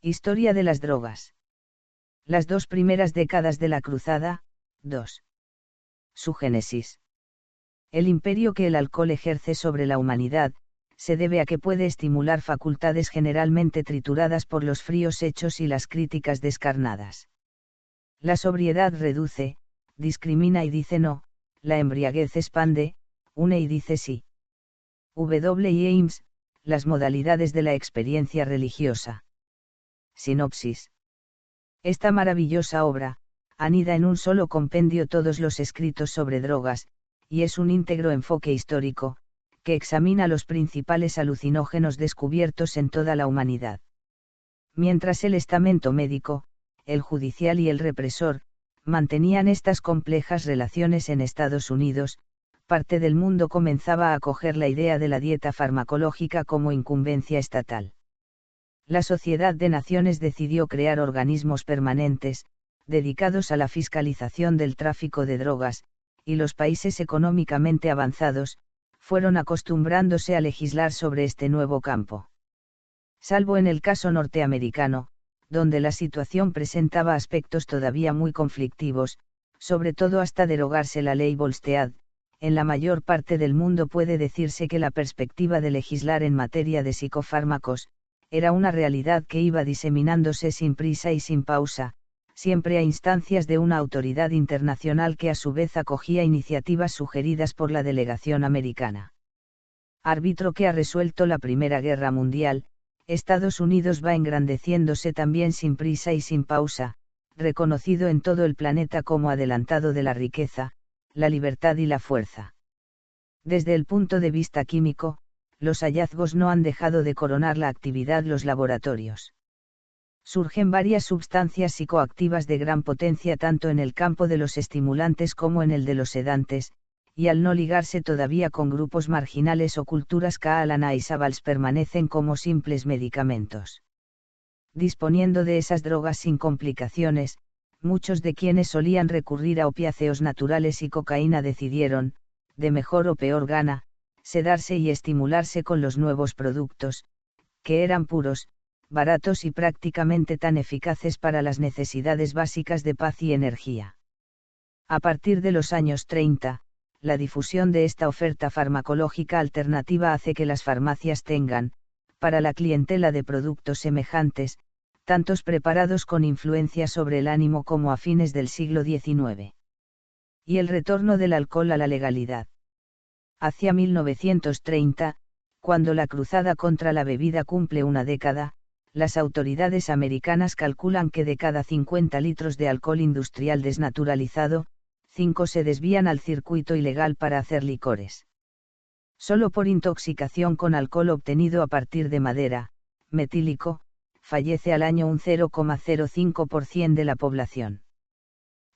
Historia de las drogas. Las 2 primeras décadas de la Cruzada. 2. Su génesis. El imperio que el alcohol ejerce sobre la humanidad, se debe a que puede estimular facultades generalmente trituradas por los fríos hechos y las críticas descarnadas. La sobriedad reduce, discrimina y dice no, la embriaguez expande, une y dice sí. W. James, las modalidades de la experiencia religiosa. Sinopsis. Esta maravillosa obra, anida en un solo compendio todos los escritos sobre drogas, y es un íntegro enfoque histórico, que examina los principales alucinógenos descubiertos en toda la humanidad. Mientras el estamento médico, el judicial y el represor, mantenían estas complejas relaciones en Estados Unidos, parte del mundo comenzaba a acoger la idea de la dieta farmacológica como incumbencia estatal. La Sociedad de Naciones decidió crear organismos permanentes, dedicados a la fiscalización del tráfico de drogas, y los países económicamente avanzados, fueron acostumbrándose a legislar sobre este nuevo campo. Salvo en el caso norteamericano, donde la situación presentaba aspectos todavía muy conflictivos, sobre todo hasta derogarse la ley Volstead, en la mayor parte del mundo puede decirse que la perspectiva de legislar en materia de psicofármacos, era una realidad que iba diseminándose sin prisa y sin pausa, siempre a instancias de una autoridad internacional que a su vez acogía iniciativas sugeridas por la delegación americana. Árbitro que ha resuelto la Primera Guerra Mundial, Estados Unidos va engrandeciéndose también sin prisa y sin pausa, reconocido en todo el planeta como adelantado de la riqueza, la libertad y la fuerza. Desde el punto de vista químico, los hallazgos no han dejado de coronar la actividad los laboratorios. Surgen varias sustancias psicoactivas de gran potencia tanto en el campo de los estimulantes como en el de los sedantes, y al no ligarse todavía con grupos marginales o culturas caalanáisabals permanecen como simples medicamentos. Disponiendo de esas drogas sin complicaciones, muchos de quienes solían recurrir a opiáceos naturales y cocaína decidieron, de mejor o peor gana, sedarse y estimularse con los nuevos productos, que eran puros, baratos y prácticamente tan eficaces para las necesidades básicas de paz y energía. A partir de los años 30, la difusión de esta oferta farmacológica alternativa hace que las farmacias tengan, para la clientela de productos semejantes, tantos preparados con influencia sobre el ánimo como a fines del siglo XIX. Y el retorno del alcohol a la legalidad. Hacia 1930, cuando la cruzada contra la bebida cumple una década, las autoridades americanas calculan que de cada 50 litros de alcohol industrial desnaturalizado, 5 se desvían al circuito ilegal para hacer licores. Solo por intoxicación con alcohol obtenido a partir de madera, metílico, fallece al año un 0,05% de la población.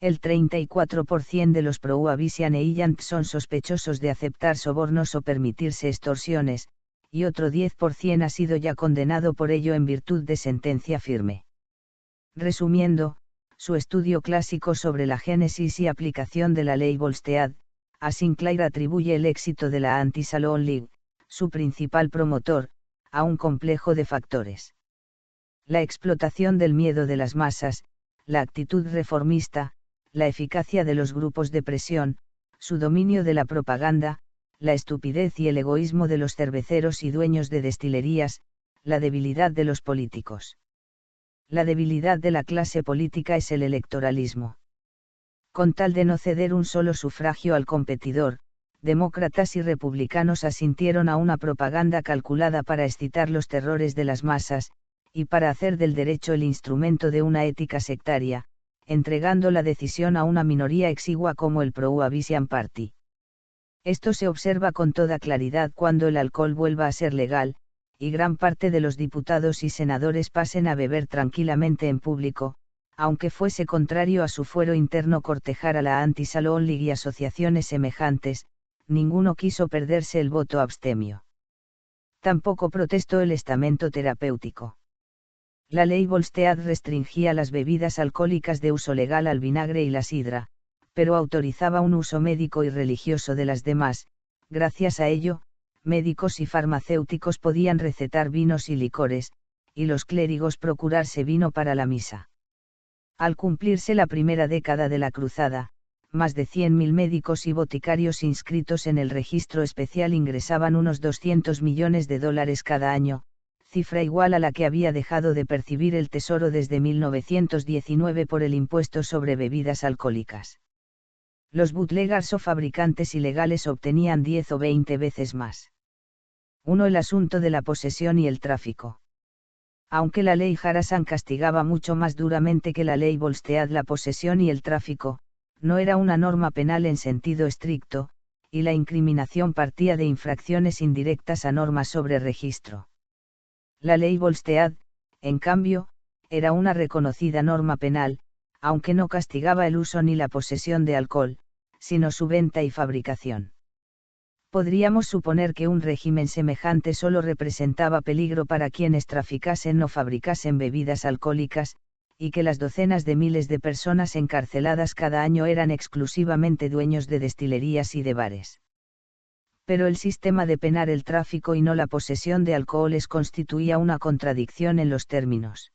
El 34% de los prohibition agents son sospechosos de aceptar sobornos o permitirse extorsiones, y otro 10% ha sido ya condenado por ello en virtud de sentencia firme. Resumiendo, su estudio clásico sobre la génesis y aplicación de la ley Volstead, a Sinclair atribuye el éxito de la Anti-Salon League, su principal promotor, a un complejo de factores. La explotación del miedo de las masas, la actitud reformista, la eficacia de los grupos de presión, su dominio de la propaganda, la estupidez y el egoísmo de los cerveceros y dueños de destilerías, la debilidad de los políticos. La debilidad de la clase política es el electoralismo. Con tal de no ceder un solo sufragio al competidor, demócratas y republicanos asintieron a una propaganda calculada para excitar los terrores de las masas, y para hacer del derecho el instrumento de una ética sectaria, entregando la decisión a una minoría exigua como el Prohibition Party. Esto se observa con toda claridad cuando el alcohol vuelva a ser legal, y gran parte de los diputados y senadores pasen a beber tranquilamente en público, aunque fuese contrario a su fuero interno cortejar a la Anti-Salon League y asociaciones semejantes, ninguno quiso perderse el voto abstemio. Tampoco protestó el estamento terapéutico. La ley Volstead restringía las bebidas alcohólicas de uso legal al vinagre y la sidra, pero autorizaba un uso médico y religioso de las demás. Gracias a ello, médicos y farmacéuticos podían recetar vinos y licores, y los clérigos procurarse vino para la misa. Al cumplirse la primera década de la cruzada, más de 100.000 médicos y boticarios inscritos en el registro especial ingresaban unos 200 millones de dólares cada año, cifra igual a la que había dejado de percibir el Tesoro desde 1919 por el impuesto sobre bebidas alcohólicas. Los bootleggers o fabricantes ilegales obtenían 10 o 20 veces más. 1. El asunto de la posesión y el tráfico. Aunque la ley Harrison castigaba mucho más duramente que la ley Volstead la posesión y el tráfico, no era una norma penal en sentido estricto, y la incriminación partía de infracciones indirectas a normas sobre registro. La ley Volstead, en cambio, era una reconocida norma penal, aunque no castigaba el uso ni la posesión de alcohol, sino su venta y fabricación. Podríamos suponer que un régimen semejante solo representaba peligro para quienes traficasen o fabricasen bebidas alcohólicas, y que las docenas de miles de personas encarceladas cada año eran exclusivamente dueños de destilerías y de bares. Pero el sistema de penar el tráfico y no la posesión de alcoholes constituía una contradicción en los términos.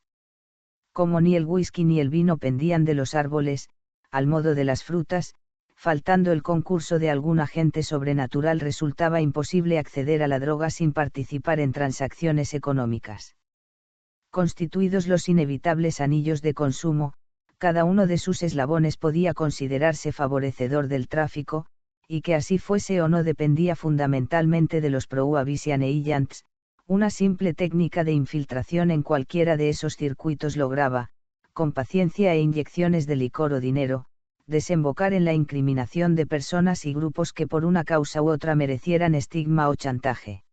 Como ni el whisky ni el vino pendían de los árboles, al modo de las frutas, faltando el concurso de algún agente sobrenatural resultaba imposible acceder a la droga sin participar en transacciones económicas. Constituidos los inevitables anillos de consumo, cada uno de sus eslabones podía considerarse favorecedor del tráfico, y que así fuese o no dependía fundamentalmente de los prohibition agents. Una simple técnica de infiltración en cualquiera de esos circuitos lograba, con paciencia e inyecciones de licor o dinero, desembocar en la incriminación de personas y grupos que por una causa u otra merecieran estigma o chantaje.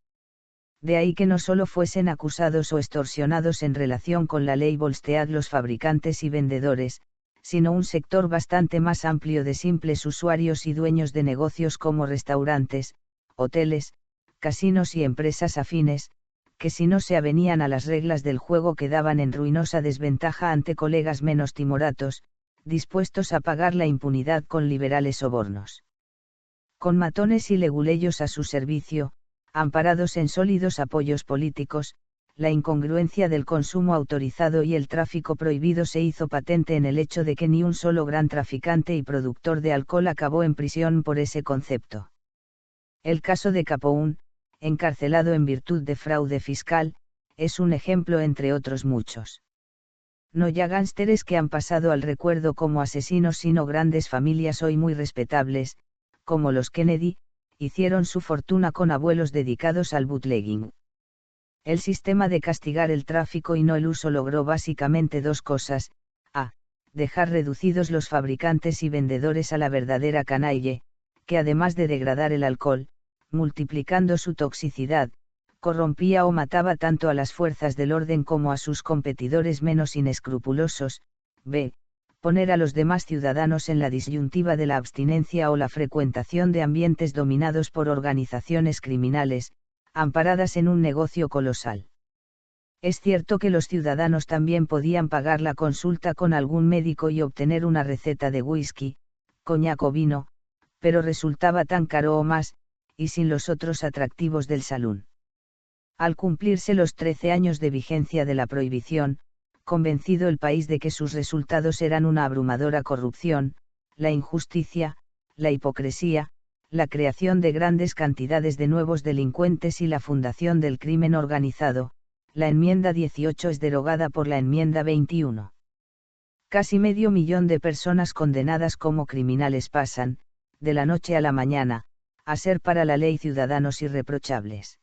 De ahí que no solo fuesen acusados o extorsionados en relación con la ley Volstead los fabricantes y vendedores, sino un sector bastante más amplio de simples usuarios y dueños de negocios como restaurantes, hoteles, casinos y empresas afines, que si no se avenían a las reglas del juego quedaban en ruinosa desventaja ante colegas menos timoratos, dispuestos a pagar la impunidad con liberales sobornos. Con matones y leguleyos a su servicio, amparados en sólidos apoyos políticos, la incongruencia del consumo autorizado y el tráfico prohibido se hizo patente en el hecho de que ni un solo gran traficante y productor de alcohol acabó en prisión por ese concepto. El caso de Capone, encarcelado en virtud de fraude fiscal, es un ejemplo entre otros muchos. No ya gánsteres que han pasado al recuerdo como asesinos, sino grandes familias hoy muy respetables, como los Kennedy, hicieron su fortuna con abuelos dedicados al bootlegging. El sistema de castigar el tráfico y no el uso logró básicamente dos cosas: a. Dejar reducidos los fabricantes y vendedores a la verdadera canaille, que además de degradar el alcohol, multiplicando su toxicidad, corrompía o mataba tanto a las fuerzas del orden como a sus competidores menos inescrupulosos; b. Poner a los demás ciudadanos en la disyuntiva de la abstinencia o la frecuentación de ambientes dominados por organizaciones criminales, amparadas en un negocio colosal. Es cierto que los ciudadanos también podían pagar la consulta con algún médico y obtener una receta de whisky, coñac o vino, pero resultaba tan caro o más, y sin los otros atractivos del salón. Al cumplirse los 13 años de vigencia de la prohibición, convencido el país de que sus resultados eran una abrumadora corrupción, la injusticia, la hipocresía, la creación de grandes cantidades de nuevos delincuentes y la fundación del crimen organizado, la enmienda 18 es derogada por la enmienda 21. Casi 500.000 de personas condenadas como criminales pasan, de la noche a la mañana, a ser para la ley ciudadanos irreprochables.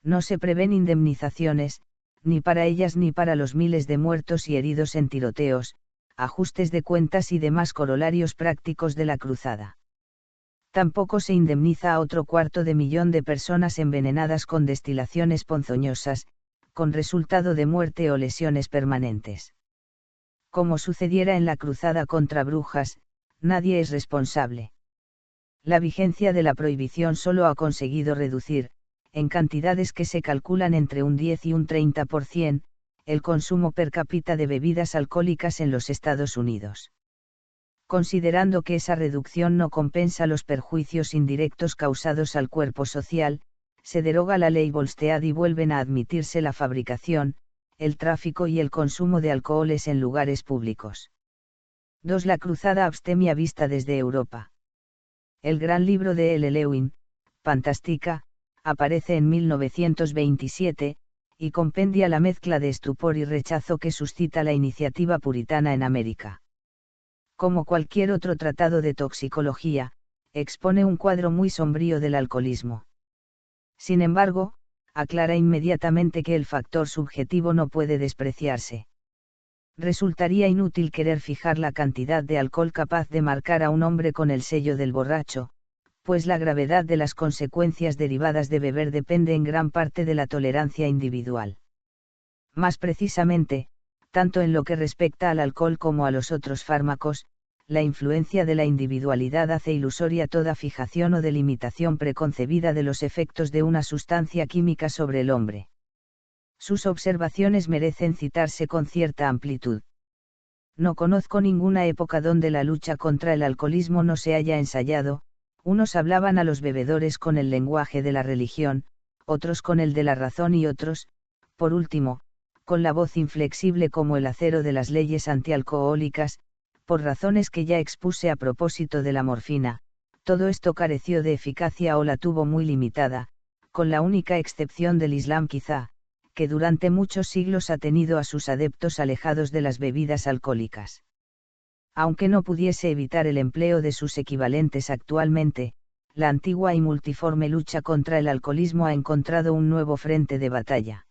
No se prevén indemnizaciones, ni para ellas ni para los miles de muertos y heridos en tiroteos, ajustes de cuentas y demás corolarios prácticos de la cruzada. Tampoco se indemniza a otro 250.000 de personas envenenadas con destilaciones ponzoñosas, con resultado de muerte o lesiones permanentes. Como sucediera en la cruzada contra Brujas, nadie es responsable. La vigencia de la prohibición solo ha conseguido reducir, en cantidades que se calculan entre un 10 y un 30%, el consumo per cápita de bebidas alcohólicas en los Estados Unidos. Considerando que esa reducción no compensa los perjuicios indirectos causados al cuerpo social, se deroga la ley Volstead y vuelven a admitirse la fabricación, el tráfico y el consumo de alcoholes en lugares públicos. 2. La cruzada abstemia vista desde Europa. El gran libro de L. Lewin, Fantástica, aparece en 1927, y compendia la mezcla de estupor y rechazo que suscita la iniciativa puritana en América. Como cualquier otro tratado de toxicología, expone un cuadro muy sombrío del alcoholismo. Sin embargo, aclara inmediatamente que el factor subjetivo no puede despreciarse. Resultaría inútil querer fijar la cantidad de alcohol capaz de marcar a un hombre con el sello del borracho, pues la gravedad de las consecuencias derivadas de beber depende en gran parte de la tolerancia individual. Más precisamente, tanto en lo que respecta al alcohol como a los otros fármacos, la influencia de la individualidad hace ilusoria toda fijación o delimitación preconcebida de los efectos de una sustancia química sobre el hombre. Sus observaciones merecen citarse con cierta amplitud. No conozco ninguna época donde la lucha contra el alcoholismo no se haya ensayado. Unos hablaban a los bebedores con el lenguaje de la religión, otros con el de la razón y otros, por último, con la voz inflexible como el acero de las leyes antialcohólicas, por razones que ya expuse a propósito de la morfina. Todo esto careció de eficacia o la tuvo muy limitada, con la única excepción del Islam quizá, que durante muchos siglos ha tenido a sus adeptos alejados de las bebidas alcohólicas. Aunque no pudiese evitar el empleo de sus equivalentes actualmente, la antigua y multiforme lucha contra el alcoholismo ha encontrado un nuevo frente de batalla.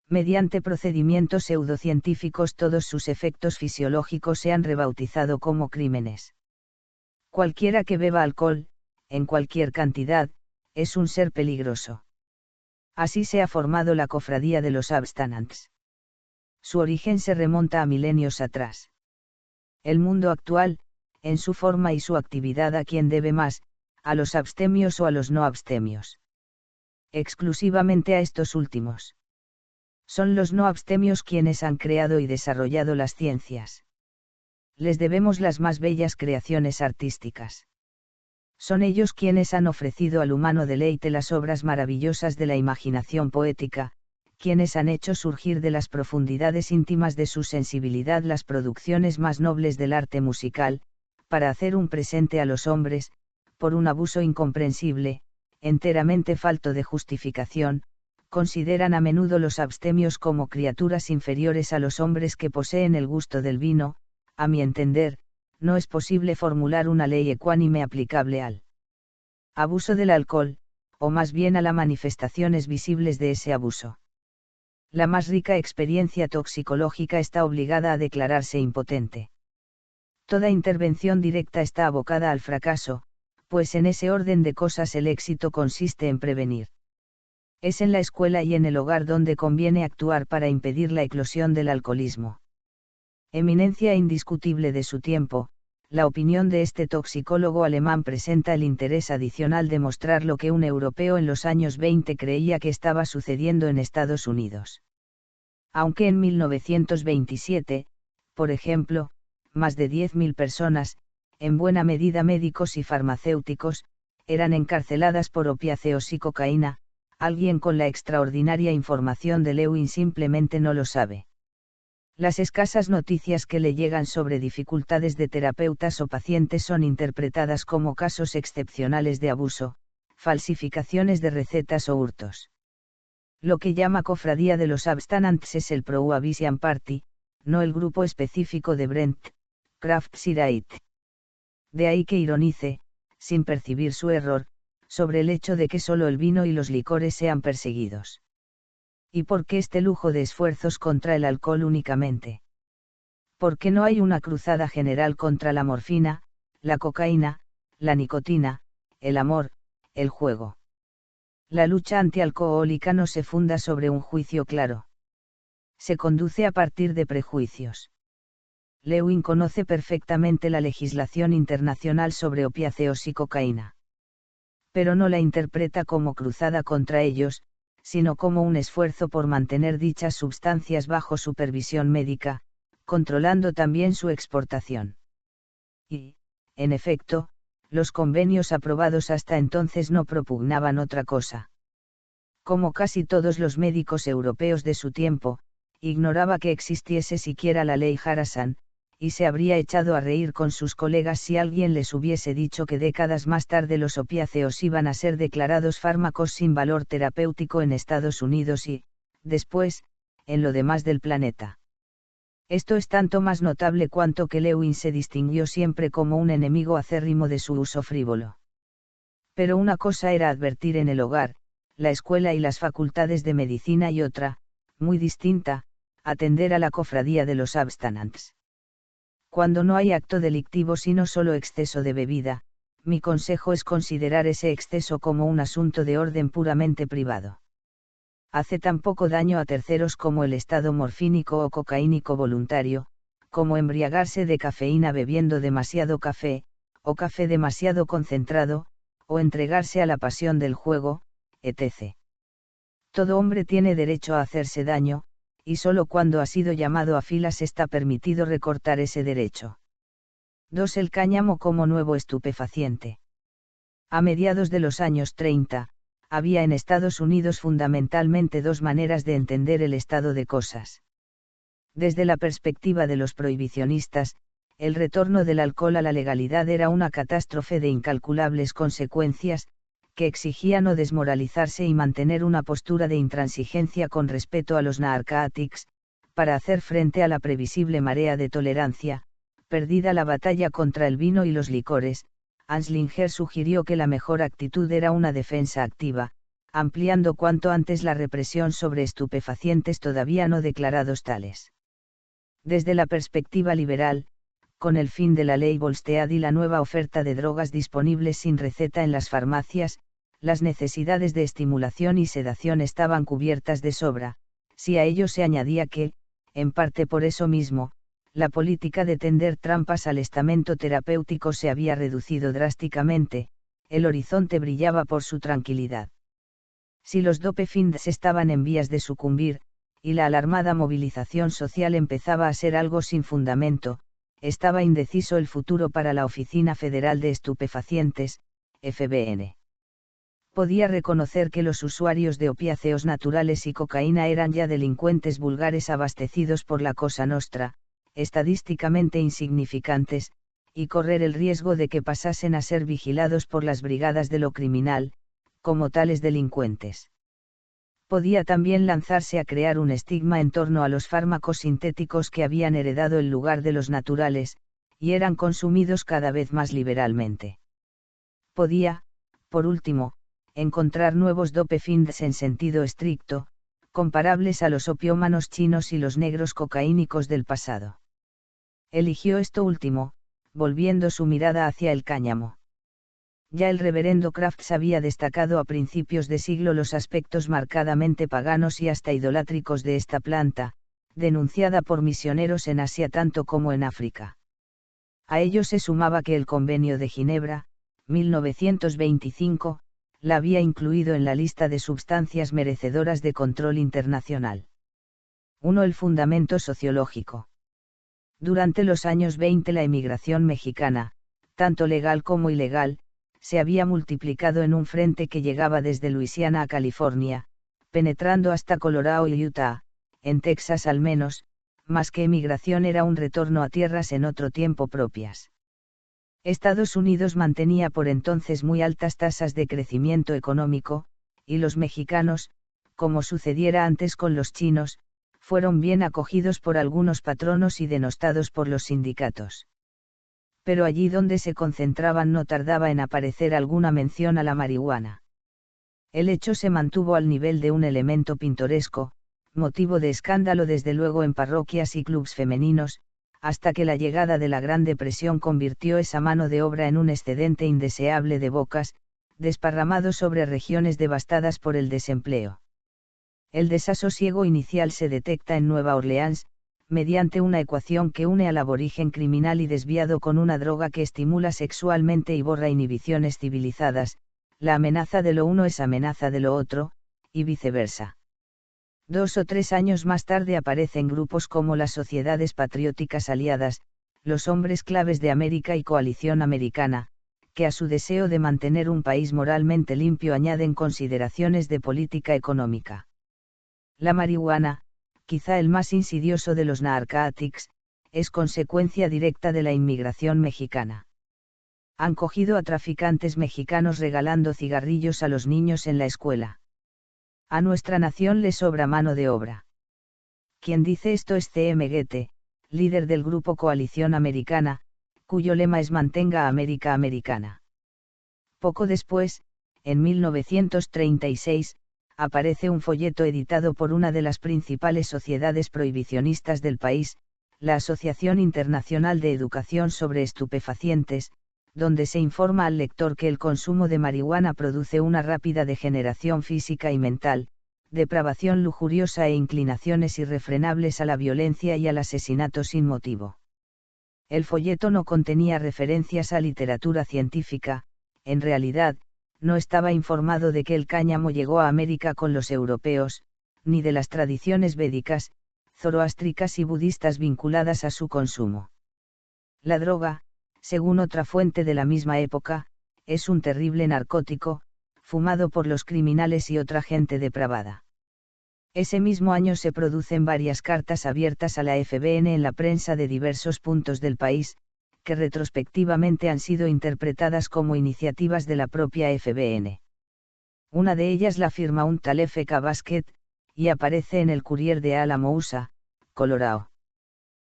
Mediante procedimientos pseudocientíficos todos sus efectos fisiológicos se han rebautizado como crímenes. Cualquiera que beba alcohol, en cualquier cantidad, es un ser peligroso. Así se ha formado la cofradía de los abstinents. Su origen se remonta a milenios atrás. El mundo actual, en su forma y su actividad, ¿a quién debe más, a los abstemios o a los no abstemios? Exclusivamente a estos últimos. Son los no abstemios quienes han creado y desarrollado las ciencias. Les debemos las más bellas creaciones artísticas. Son ellos quienes han ofrecido al humano deleite las obras maravillosas de la imaginación poética, quienes han hecho surgir de las profundidades íntimas de su sensibilidad las producciones más nobles del arte musical, para hacer un presente a los hombres, por un abuso incomprensible, enteramente falto de justificación. Consideran a menudo los abstemios como criaturas inferiores a los hombres que poseen el gusto del vino. A mi entender, no es posible formular una ley ecuánime aplicable al abuso del alcohol, o más bien a las manifestaciones visibles de ese abuso. La más rica experiencia toxicológica está obligada a declararse impotente. Toda intervención directa está abocada al fracaso, pues en ese orden de cosas el éxito consiste en prevenir. Es en la escuela y en el hogar donde conviene actuar para impedir la eclosión del alcoholismo. Eminencia indiscutible de su tiempo, la opinión de este toxicólogo alemán presenta el interés adicional de mostrar lo que un europeo en los años 20 creía que estaba sucediendo en Estados Unidos. Aunque en 1927, por ejemplo, más de 10.000 personas, en buena medida médicos y farmacéuticos, eran encarceladas por opiáceos y cocaína, alguien con la extraordinaria información de Lewin simplemente no lo sabe. Las escasas noticias que le llegan sobre dificultades de terapeutas o pacientes son interpretadas como casos excepcionales de abuso, falsificaciones de recetas o hurtos. Lo que llama cofradía de los abstinents es el Prohibition Party, no el grupo específico de Brent, Kraft Sirait. De ahí que ironice, sin percibir su error, sobre el hecho de que solo el vino y los licores sean perseguidos. ¿Y por qué este lujo de esfuerzos contra el alcohol únicamente? ¿Por qué no hay una cruzada general contra la morfina, la cocaína, la nicotina, el amor, el juego? La lucha antialcohólica no se funda sobre un juicio claro. Se conduce a partir de prejuicios. Lewin conoce perfectamente la legislación internacional sobre opiáceos y cocaína. Pero no la interpreta como cruzada contra ellos, sino como un esfuerzo por mantener dichas sustancias bajo supervisión médica, controlando también su exportación. Y, en efecto, los convenios aprobados hasta entonces no propugnaban otra cosa. Como casi todos los médicos europeos de su tiempo, ignoraba que existiese siquiera la ley Harrison, y se habría echado a reír con sus colegas si alguien les hubiese dicho que décadas más tarde los opiáceos iban a ser declarados fármacos sin valor terapéutico en Estados Unidos y, después, en lo demás del planeta. Esto es tanto más notable cuanto que Lewin se distinguió siempre como un enemigo acérrimo de su uso frívolo. Pero una cosa era advertir en el hogar, la escuela y las facultades de medicina y otra, muy distinta, atender a la cofradía de los abstinents. Cuando no hay acto delictivo sino solo exceso de bebida, mi consejo es considerar ese exceso como un asunto de orden puramente privado. Hace tan poco daño a terceros como el estado morfínico o cocaínico voluntario, como embriagarse de cafeína bebiendo demasiado café, o café demasiado concentrado, o entregarse a la pasión del juego, etc. Todo hombre tiene derecho a hacerse daño, y solo cuando ha sido llamado a filas está permitido recortar ese derecho. 2. El cáñamo como nuevo estupefaciente. A mediados de los años 30, había en Estados Unidos fundamentalmente dos maneras de entender el estado de cosas. Desde la perspectiva de los prohibicionistas, el retorno del alcohol a la legalidad era una catástrofe de incalculables consecuencias, que exigía no desmoralizarse y mantener una postura de intransigencia con respecto a los narcóticos, para hacer frente a la previsible marea de tolerancia. Perdida la batalla contra el vino y los licores, Anslinger sugirió que la mejor actitud era una defensa activa, ampliando cuanto antes la represión sobre estupefacientes todavía no declarados tales. Desde la perspectiva liberal, con el fin de la ley Volstead y la nueva oferta de drogas disponibles sin receta en las farmacias, las necesidades de estimulación y sedación estaban cubiertas de sobra, si a ello se añadía que, en parte por eso mismo, la política de tender trampas al estamento terapéutico se había reducido drásticamente, el horizonte brillaba por su tranquilidad. Si los dopefiends estaban en vías de sucumbir, y la alarmada movilización social empezaba a ser algo sin fundamento, estaba indeciso el futuro para la Oficina Federal de Estupefacientes, FBN. Podía reconocer que los usuarios de opiáceos naturales y cocaína eran ya delincuentes vulgares abastecidos por la Cosa Nostra, estadísticamente insignificantes, y correr el riesgo de que pasasen a ser vigilados por las brigadas de lo criminal, como tales delincuentes. Podía también lanzarse a crear un estigma en torno a los fármacos sintéticos que habían heredado el lugar de los naturales, y eran consumidos cada vez más liberalmente. Podía, por último, encontrar nuevos dopefiends en sentido estricto, comparables a los opiómanos chinos y los negros cocaínicos del pasado. Eligió esto último, volviendo su mirada hacia el cáñamo. Ya el reverendo Crafts había destacado a principios de siglo los aspectos marcadamente paganos y hasta idolátricos de esta planta, denunciada por misioneros en Asia tanto como en África. A ello se sumaba que el Convenio de Ginebra, 1925, la había incluido en la lista de sustancias merecedoras de control internacional. 1. El fundamento sociológico. Durante los años 20 la emigración mexicana, tanto legal como ilegal, se había multiplicado en un frente que llegaba desde Luisiana a California, penetrando hasta Colorado y Utah, en Texas al menos, más que emigración era un retorno a tierras en otro tiempo propias. Estados Unidos mantenía por entonces muy altas tasas de crecimiento económico, y los mexicanos, como sucediera antes con los chinos, fueron bien acogidos por algunos patronos y denostados por los sindicatos. Pero allí donde se concentraban no tardaba en aparecer alguna mención a la marihuana. El hecho se mantuvo al nivel de un elemento pintoresco, motivo de escándalo desde luego en parroquias y clubs femeninos, hasta que la llegada de la Gran Depresión convirtió esa mano de obra en un excedente indeseable de bocas, desparramado sobre regiones devastadas por el desempleo. El desasosiego inicial se detecta en Nueva Orleans, mediante una ecuación que une al aborigen criminal y desviado con una droga que estimula sexualmente y borra inhibiciones civilizadas, la amenaza de lo uno es amenaza de lo otro, y viceversa. 2 o 3 años más tarde aparecen grupos como las Sociedades Patrióticas Aliadas, los Hombres Claves de América y Coalición Americana, que a su deseo de mantener un país moralmente limpio añaden consideraciones de política económica. La marihuana, quizá el más insidioso de los narcóticos, es consecuencia directa de la inmigración mexicana. Han cogido a traficantes mexicanos regalando cigarrillos a los niños en la escuela. A nuestra nación le sobra mano de obra. Quien dice esto es C.M. Goethe, líder del grupo Coalición Americana, cuyo lema es Mantenga a América americana. Poco después, en 1936, aparece un folleto editado por una de las principales sociedades prohibicionistas del país, la Asociación Internacional de Educación sobre Estupefacientes, donde se informa al lector que el consumo de marihuana produce una rápida degeneración física y mental, depravación lujuriosa e inclinaciones irrefrenables a la violencia y al asesinato sin motivo. El folleto no contenía referencias a literatura científica, en realidad, no estaba informado de que el cáñamo llegó a América con los europeos, ni de las tradiciones védicas, zoroástricas y budistas vinculadas a su consumo. La droga, según otra fuente de la misma época, es un terrible narcótico, fumado por los criminales y otra gente depravada. Ese mismo año se producen varias cartas abiertas a la FBN en la prensa de diversos puntos del país, que retrospectivamente han sido interpretadas como iniciativas de la propia FBN. Una de ellas la firma un tal F.K. Basket, y aparece en el Courier de Alamousa, Colorado.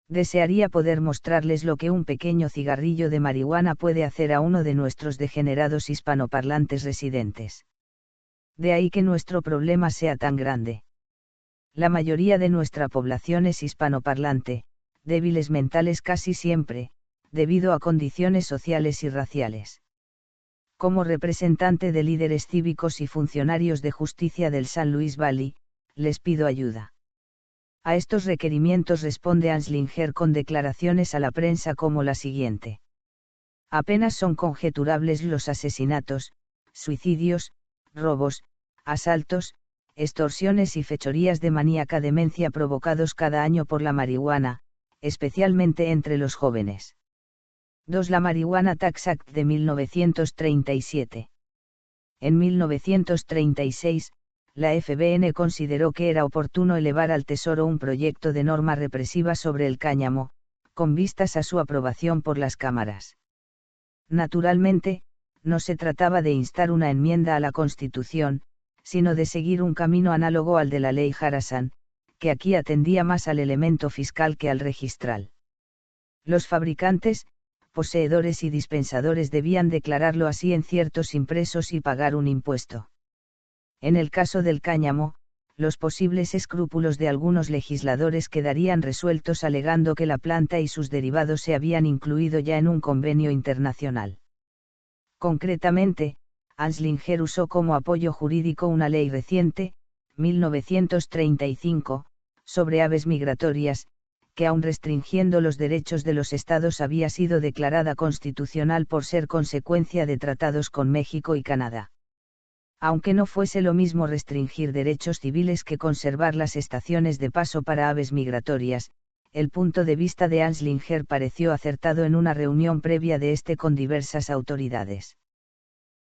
Desearía poder mostrarles lo que un pequeño cigarrillo de marihuana puede hacer a uno de nuestros degenerados hispanoparlantes residentes. De ahí que nuestro problema sea tan grande. La mayoría de nuestra población es hispanoparlante, débiles mentales casi siempre, debido a condiciones sociales y raciales. Como representante de líderes cívicos y funcionarios de justicia del San Luis Valley, les pido ayuda. A estos requerimientos responde Anslinger con declaraciones a la prensa como la siguiente. Apenas son conjeturables los asesinatos, suicidios, robos, asaltos, extorsiones y fechorías de maníaca demencia provocados cada año por la marihuana, especialmente entre los jóvenes. 2. La Marijuana Tax Act de 1937. En 1936, la FBN consideró que era oportuno elevar al Tesoro un proyecto de norma represiva sobre el cáñamo, con vistas a su aprobación por las cámaras. Naturalmente, no se trataba de instar una enmienda a la Constitución, sino de seguir un camino análogo al de la ley Harrison, que aquí atendía más al elemento fiscal que al registral. Los fabricantes, poseedores y dispensadores debían declararlo así en ciertos impresos y pagar un impuesto. En el caso del cáñamo, los posibles escrúpulos de algunos legisladores quedarían resueltos alegando que la planta y sus derivados se habían incluido ya en un convenio internacional. Concretamente, Anslinger usó como apoyo jurídico una ley reciente, 1935, sobre aves migratorias, que aun restringiendo los derechos de los estados había sido declarada constitucional por ser consecuencia de tratados con México y Canadá. Aunque no fuese lo mismo restringir derechos civiles que conservar las estaciones de paso para aves migratorias, el punto de vista de Anslinger pareció acertado en una reunión previa de este con diversas autoridades.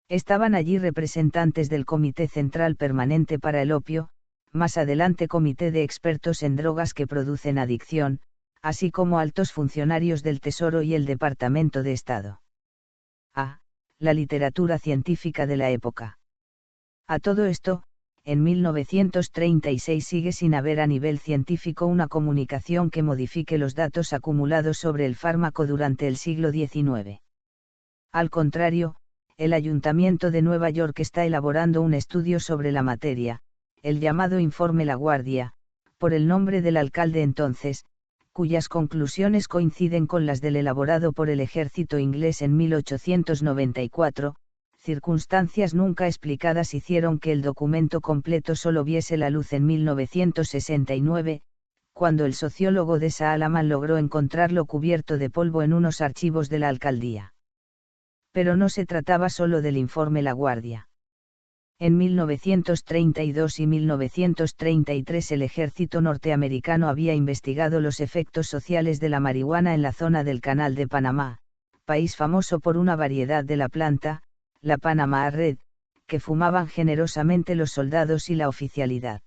Estaban allí representantes del Comité Central Permanente para el Opio, más adelante Comité de Expertos en Drogas que Producen Adicción, así como altos funcionarios del Tesoro y el Departamento de Estado. A. La literatura científica de la época. A todo esto, en 1936 sigue sin haber a nivel científico una comunicación que modifique los datos acumulados sobre el fármaco durante el siglo XIX. Al contrario, el Ayuntamiento de Nueva York está elaborando un estudio sobre la materia, el llamado Informe La Guardia, por el nombre del alcalde entonces, cuyas conclusiones coinciden con las del elaborado por el ejército inglés en 1894, circunstancias nunca explicadas hicieron que el documento completo solo viese la luz en 1969, cuando el sociólogo de Saalaman logró encontrarlo cubierto de polvo en unos archivos de la alcaldía. Pero no se trataba solo del informe La Guardia. En 1932 y 1933 el ejército norteamericano había investigado los efectos sociales de la marihuana en la zona del Canal de Panamá, país famoso por una variedad de la planta, la Panama Red, que fumaban generosamente los soldados y la oficialidad.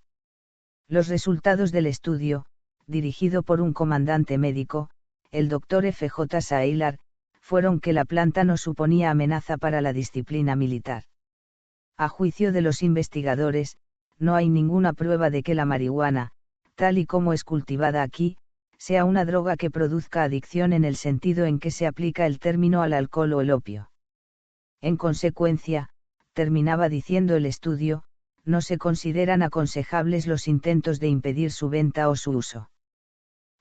Los resultados del estudio, dirigido por un comandante médico, el Dr. F.J. Saylor, fueron que la planta no suponía amenaza para la disciplina militar. A juicio de los investigadores, no hay ninguna prueba de que la marihuana, tal y como es cultivada aquí, sea una droga que produzca adicción en el sentido en que se aplica el término al alcohol o el opio. En consecuencia, terminaba diciendo el estudio, no se consideran aconsejables los intentos de impedir su venta o su uso.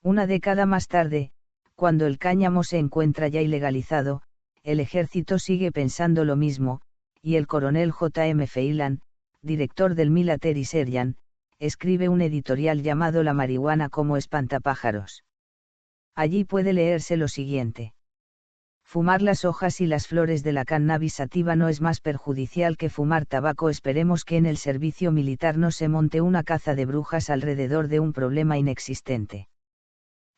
Una década más tarde, cuando el cáñamo se encuentra ya ilegalizado, el ejército sigue pensando lo mismo, y el coronel J. M. Phelan, director del Military Sergeant, escribe un editorial llamado La marihuana como espantapájaros. Allí puede leerse lo siguiente. Fumar las hojas y las flores de la cannabis sativa no es más perjudicial que fumar tabaco. Esperemos que en el servicio militar no se monte una caza de brujas alrededor de un problema inexistente.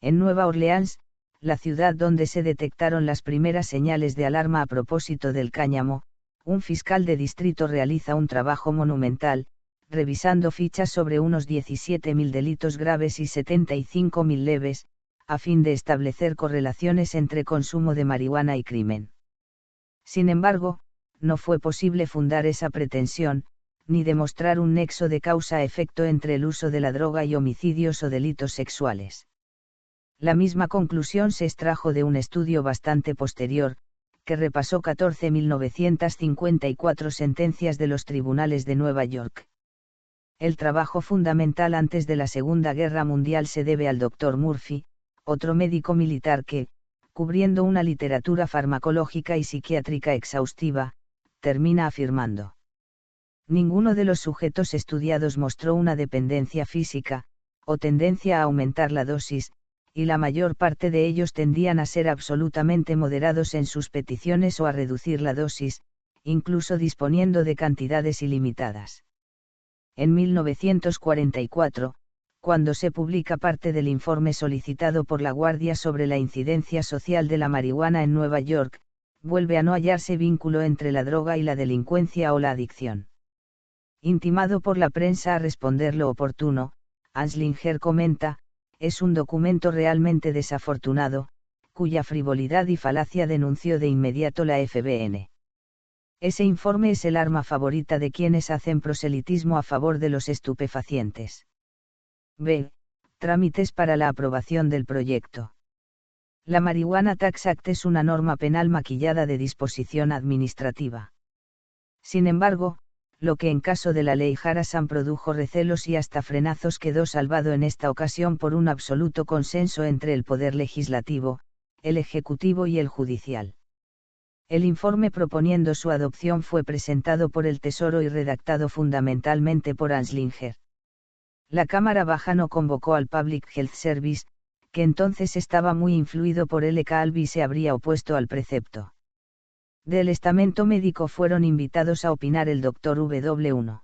En Nueva Orleans, la ciudad donde se detectaron las primeras señales de alarma a propósito del cáñamo, un fiscal de distrito realiza un trabajo monumental, revisando fichas sobre unos 17.000 delitos graves y 75.000 leves, a fin de establecer correlaciones entre consumo de marihuana y crimen. Sin embargo, no fue posible fundar esa pretensión, ni demostrar un nexo de causa-efecto entre el uso de la droga y homicidios o delitos sexuales. La misma conclusión se extrajo de un estudio bastante posterior, que repasó 14.954 sentencias de los tribunales de Nueva York. El trabajo fundamental antes de la Segunda Guerra Mundial se debe al Dr. Murphy, otro médico militar que, cubriendo una literatura farmacológica y psiquiátrica exhaustiva, termina afirmando: ninguno de los sujetos estudiados mostró una dependencia física, o tendencia a aumentar la dosis, y la mayor parte de ellos tendían a ser absolutamente moderados en sus peticiones o a reducir la dosis, incluso disponiendo de cantidades ilimitadas. En 1944, cuando se publica parte del informe solicitado por la Guardia sobre la incidencia social de la marihuana en Nueva York, vuelve a no hallarse vínculo entre la droga y la delincuencia o la adicción. Intimado por la prensa a responder lo oportuno, Anslinger comenta: es un documento realmente desafortunado, cuya frivolidad y falacia denunció de inmediato la FBN. Ese informe es el arma favorita de quienes hacen proselitismo a favor de los estupefacientes. B. Trámites para la aprobación del proyecto. La Marijuana Tax Act es una norma penal maquillada de disposición administrativa. Sin embargo, lo que en caso de la ley Harrison produjo recelos y hasta frenazos quedó salvado en esta ocasión por un absoluto consenso entre el poder legislativo, el ejecutivo y el judicial. El informe proponiendo su adopción fue presentado por el Tesoro y redactado fundamentalmente por Anslinger. La Cámara Baja no convocó al Public Health Service, que entonces estaba muy influido por L. Calvi y se habría opuesto al precepto. Del estamento médico fueron invitados a opinar el Dr. W.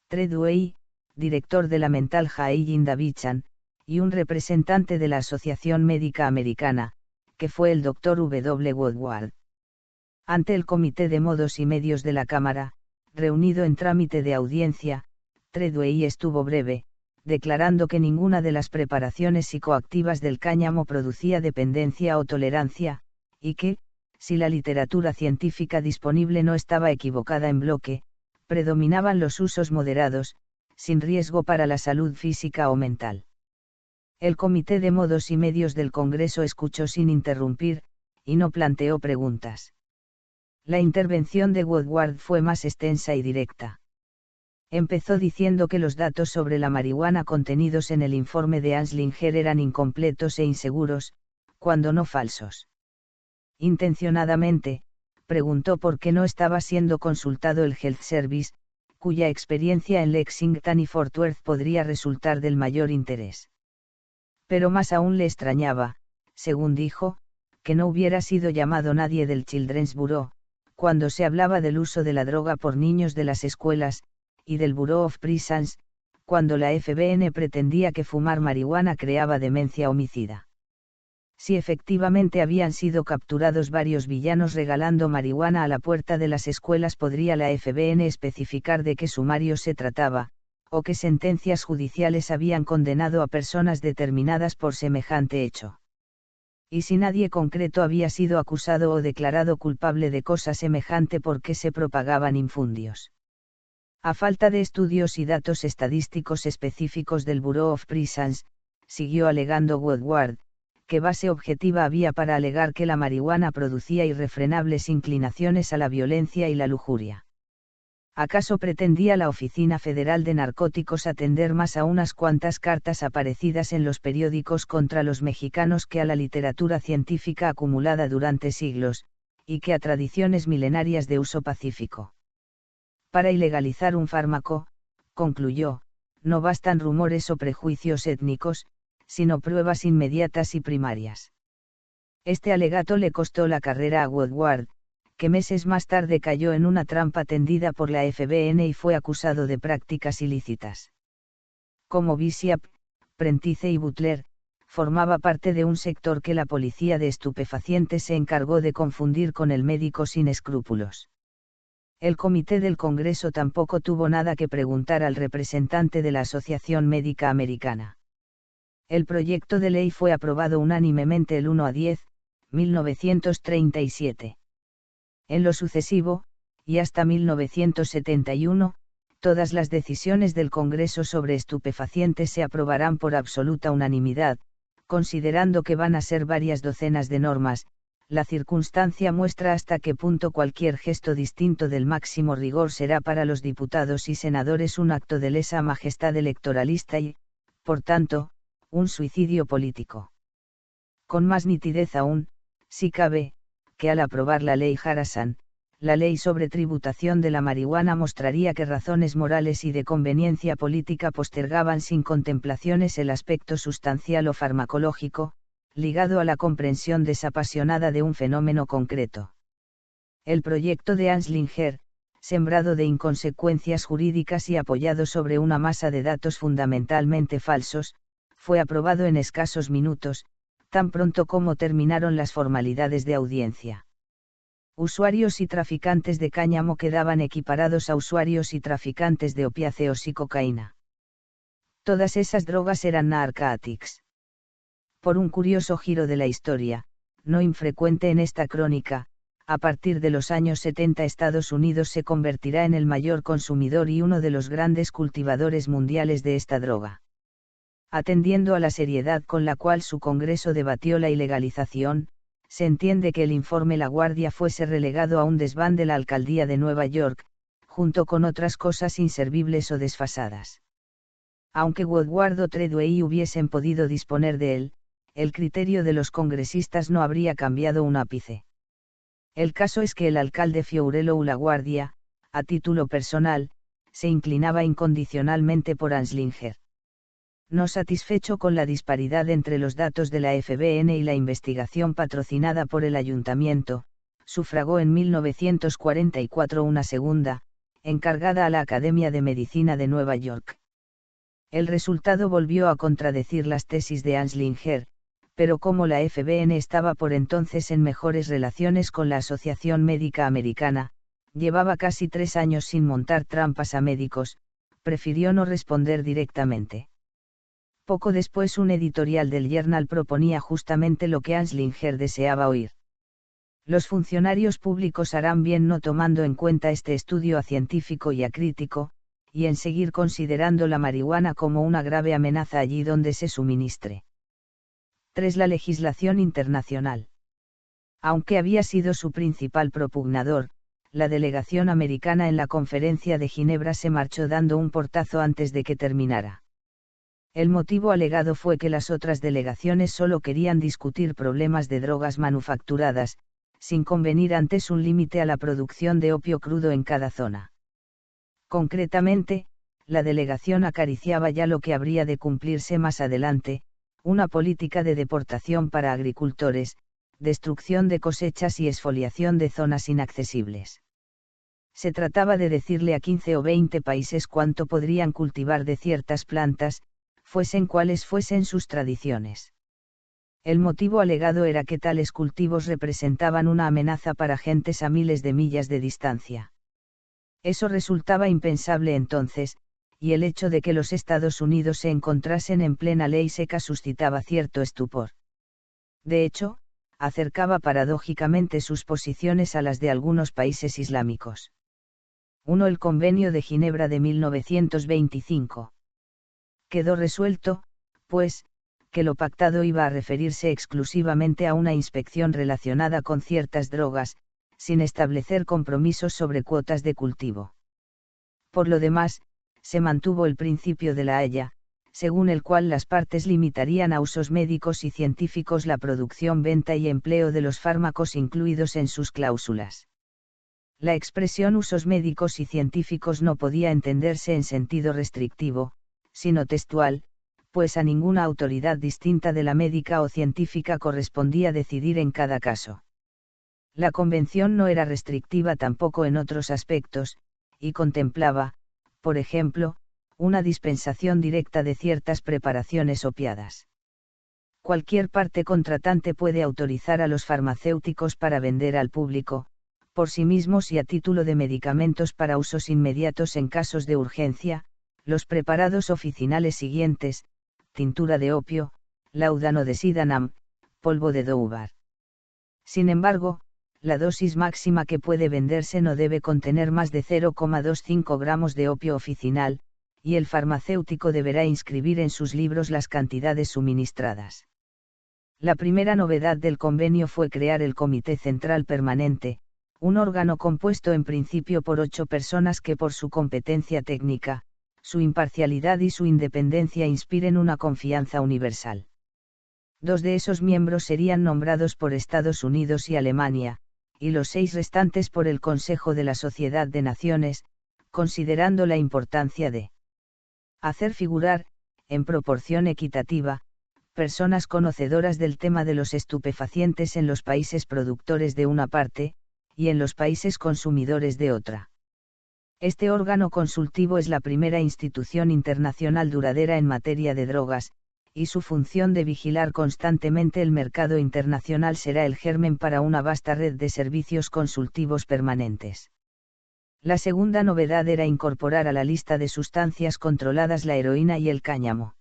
Treadway, director de la Mental Hygiene Davidson, y un representante de la Asociación Médica Americana, que fue el Dr. W. Woodward. Ante el Comité de Modos y Medios de la Cámara, reunido en trámite de audiencia, Treadway estuvo breve, declarando que ninguna de las preparaciones psicoactivas del cáñamo producía dependencia o tolerancia, y que, si la literatura científica disponible no estaba equivocada en bloque, predominaban los usos moderados, sin riesgo para la salud física o mental. El Comité de Modos y Medios del Congreso escuchó sin interrumpir, y no planteó preguntas. La intervención de Woodward fue más extensa y directa. Empezó diciendo que los datos sobre la marihuana contenidos en el informe de Anslinger eran incompletos e inseguros, cuando no falsos. Intencionadamente, preguntó por qué no estaba siendo consultado el Health Service, cuya experiencia en Lexington y Fort Worth podría resultar del mayor interés. Pero más aún le extrañaba, según dijo, que no hubiera sido llamado nadie del Children's Bureau, cuando se hablaba del uso de la droga por niños de las escuelas, y del Bureau of Prisons, cuando la FBN pretendía que fumar marihuana creaba demencia homicida. Si efectivamente habían sido capturados varios villanos regalando marihuana a la puerta de las escuelas, podría la FBN especificar de qué sumario se trataba, o que sentencias judiciales habían condenado a personas determinadas por semejante hecho. Y si nadie concreto había sido acusado o declarado culpable de cosa semejante, ¿por qué se propagaban infundios? A falta de estudios y datos estadísticos específicos del Bureau of Prisons, siguió alegando Woodward, ¿qué base objetiva había para alegar que la marihuana producía irrefrenables inclinaciones a la violencia y la lujuria? ¿Acaso pretendía la Oficina Federal de Narcóticos atender más a unas cuantas cartas aparecidas en los periódicos contra los mexicanos que a la literatura científica acumulada durante siglos, y que a tradiciones milenarias de uso pacífico? Para ilegalizar un fármaco, concluyó, no bastan rumores o prejuicios étnicos, sino pruebas inmediatas y primarias. Este alegato le costó la carrera a Woodward, que meses más tarde cayó en una trampa tendida por la FBN y fue acusado de prácticas ilícitas. Como Bishop, Prentice y Butler, formaba parte de un sector que la policía de estupefacientes se encargó de confundir con el médico sin escrúpulos. El comité del Congreso tampoco tuvo nada que preguntar al representante de la Asociación Médica Americana. El proyecto de ley fue aprobado unánimemente el 1-10, 1937. En lo sucesivo, y hasta 1971, todas las decisiones del Congreso sobre estupefacientes se aprobarán por absoluta unanimidad, considerando que van a ser varias docenas de normas. La circunstancia muestra hasta qué punto cualquier gesto distinto del máximo rigor será para los diputados y senadores un acto de lesa majestad electoralista y, por tanto, un suicidio político. Con más nitidez aún, si cabe, que al aprobar la ley Harrison, la ley sobre tributación de la marihuana mostraría que razones morales y de conveniencia política postergaban sin contemplaciones el aspecto sustancial o farmacológico, ligado a la comprensión desapasionada de un fenómeno concreto. El proyecto de Anslinger, sembrado de inconsecuencias jurídicas y apoyado sobre una masa de datos fundamentalmente falsos, fue aprobado en escasos minutos, tan pronto como terminaron las formalidades de audiencia. Usuarios y traficantes de cáñamo quedaban equiparados a usuarios y traficantes de opiáceos y cocaína. Todas esas drogas eran narcotics. Por un curioso giro de la historia, no infrecuente en esta crónica, a partir de los años 70 Estados Unidos se convertirá en el mayor consumidor y uno de los grandes cultivadores mundiales de esta droga. Atendiendo a la seriedad con la cual su Congreso debatió la ilegalización, se entiende que el informe La Guardia fuese relegado a un desván de la alcaldía de Nueva York, junto con otras cosas inservibles o desfasadas. Aunque Woodward o Treadway hubiesen podido disponer de él, el criterio de los congresistas no habría cambiado un ápice. El caso es que el alcalde Fiorello LaGuardia, a título personal, se inclinaba incondicionalmente por Anslinger. No satisfecho con la disparidad entre los datos de la FBN y la investigación patrocinada por el ayuntamiento, sufragó en 1944 una segunda, encargada a la Academia de Medicina de Nueva York. El resultado volvió a contradecir las tesis de Anslinger, pero como la FBN estaba por entonces en mejores relaciones con la Asociación Médica Americana, llevaba casi 3 años sin montar trampas a médicos, prefirió no responder directamente. Poco después un editorial del Journal proponía justamente lo que Anslinger deseaba oír. Los funcionarios públicos harán bien no tomando en cuenta este estudio a científico y acrítico, y en seguir considerando la marihuana como una grave amenaza allí donde se suministre. 3. La legislación internacional. Aunque había sido su principal propugnador, la delegación americana en la Conferencia de Ginebra se marchó dando un portazo antes de que terminara. El motivo alegado fue que las otras delegaciones solo querían discutir problemas de drogas manufacturadas, sin convenir antes un límite a la producción de opio crudo en cada zona. Concretamente, la delegación acariciaba ya lo que habría de cumplirse más adelante, una política de deportación para agricultores, destrucción de cosechas y exfoliación de zonas inaccesibles. Se trataba de decirle a 15 o 20 países cuánto podrían cultivar de ciertas plantas, fuesen cuales fuesen sus tradiciones. El motivo alegado era que tales cultivos representaban una amenaza para gentes a miles de millas de distancia. Eso resultaba impensable entonces, y el hecho de que los Estados Unidos se encontrasen en plena ley seca suscitaba cierto estupor. De hecho, acercaba paradójicamente sus posiciones a las de algunos países islámicos. 1. El Convenio de Ginebra de 1925. Quedó resuelto, pues, que lo pactado iba a referirse exclusivamente a una inspección relacionada con ciertas drogas, sin establecer compromisos sobre cuotas de cultivo. Por lo demás, se mantuvo el principio de La Haya, según el cual las partes limitarían a usos médicos y científicos la producción, venta y empleo de los fármacos incluidos en sus cláusulas. La expresión usos médicos y científicos no podía entenderse en sentido restrictivo, sino textual, pues a ninguna autoridad distinta de la médica o científica correspondía decidir en cada caso. La convención no era restrictiva tampoco en otros aspectos, y contemplaba, por ejemplo, una dispensación directa de ciertas preparaciones opiadas. Cualquier parte contratante puede autorizar a los farmacéuticos para vender al público, por sí mismos y a título de medicamentos para usos inmediatos en casos de urgencia, los preparados oficinales siguientes: tintura de opio, láudano de Sidanam, polvo de Doubar. Sin embargo, la dosis máxima que puede venderse no debe contener más de 0,25 gramos de opio oficinal, y el farmacéutico deberá inscribir en sus libros las cantidades suministradas. La primera novedad del convenio fue crear el Comité Central Permanente, un órgano compuesto en principio por 8 personas que por su competencia técnica, su imparcialidad y su independencia inspiren una confianza universal. 2 de esos miembros serían nombrados por Estados Unidos y Alemania, y los 6 restantes por el Consejo de la Sociedad de Naciones, considerando la importancia de hacer figurar, en proporción equitativa, personas conocedoras del tema de los estupefacientes en los países productores de una parte, y en los países consumidores de otra. Este órgano consultivo es la primera institución internacional duradera en materia de drogas, y su función de vigilar constantemente el mercado internacional será el germen para una vasta red de servicios consultivos permanentes. La segunda novedad era incorporar a la lista de sustancias controladas la heroína y el cáñamo.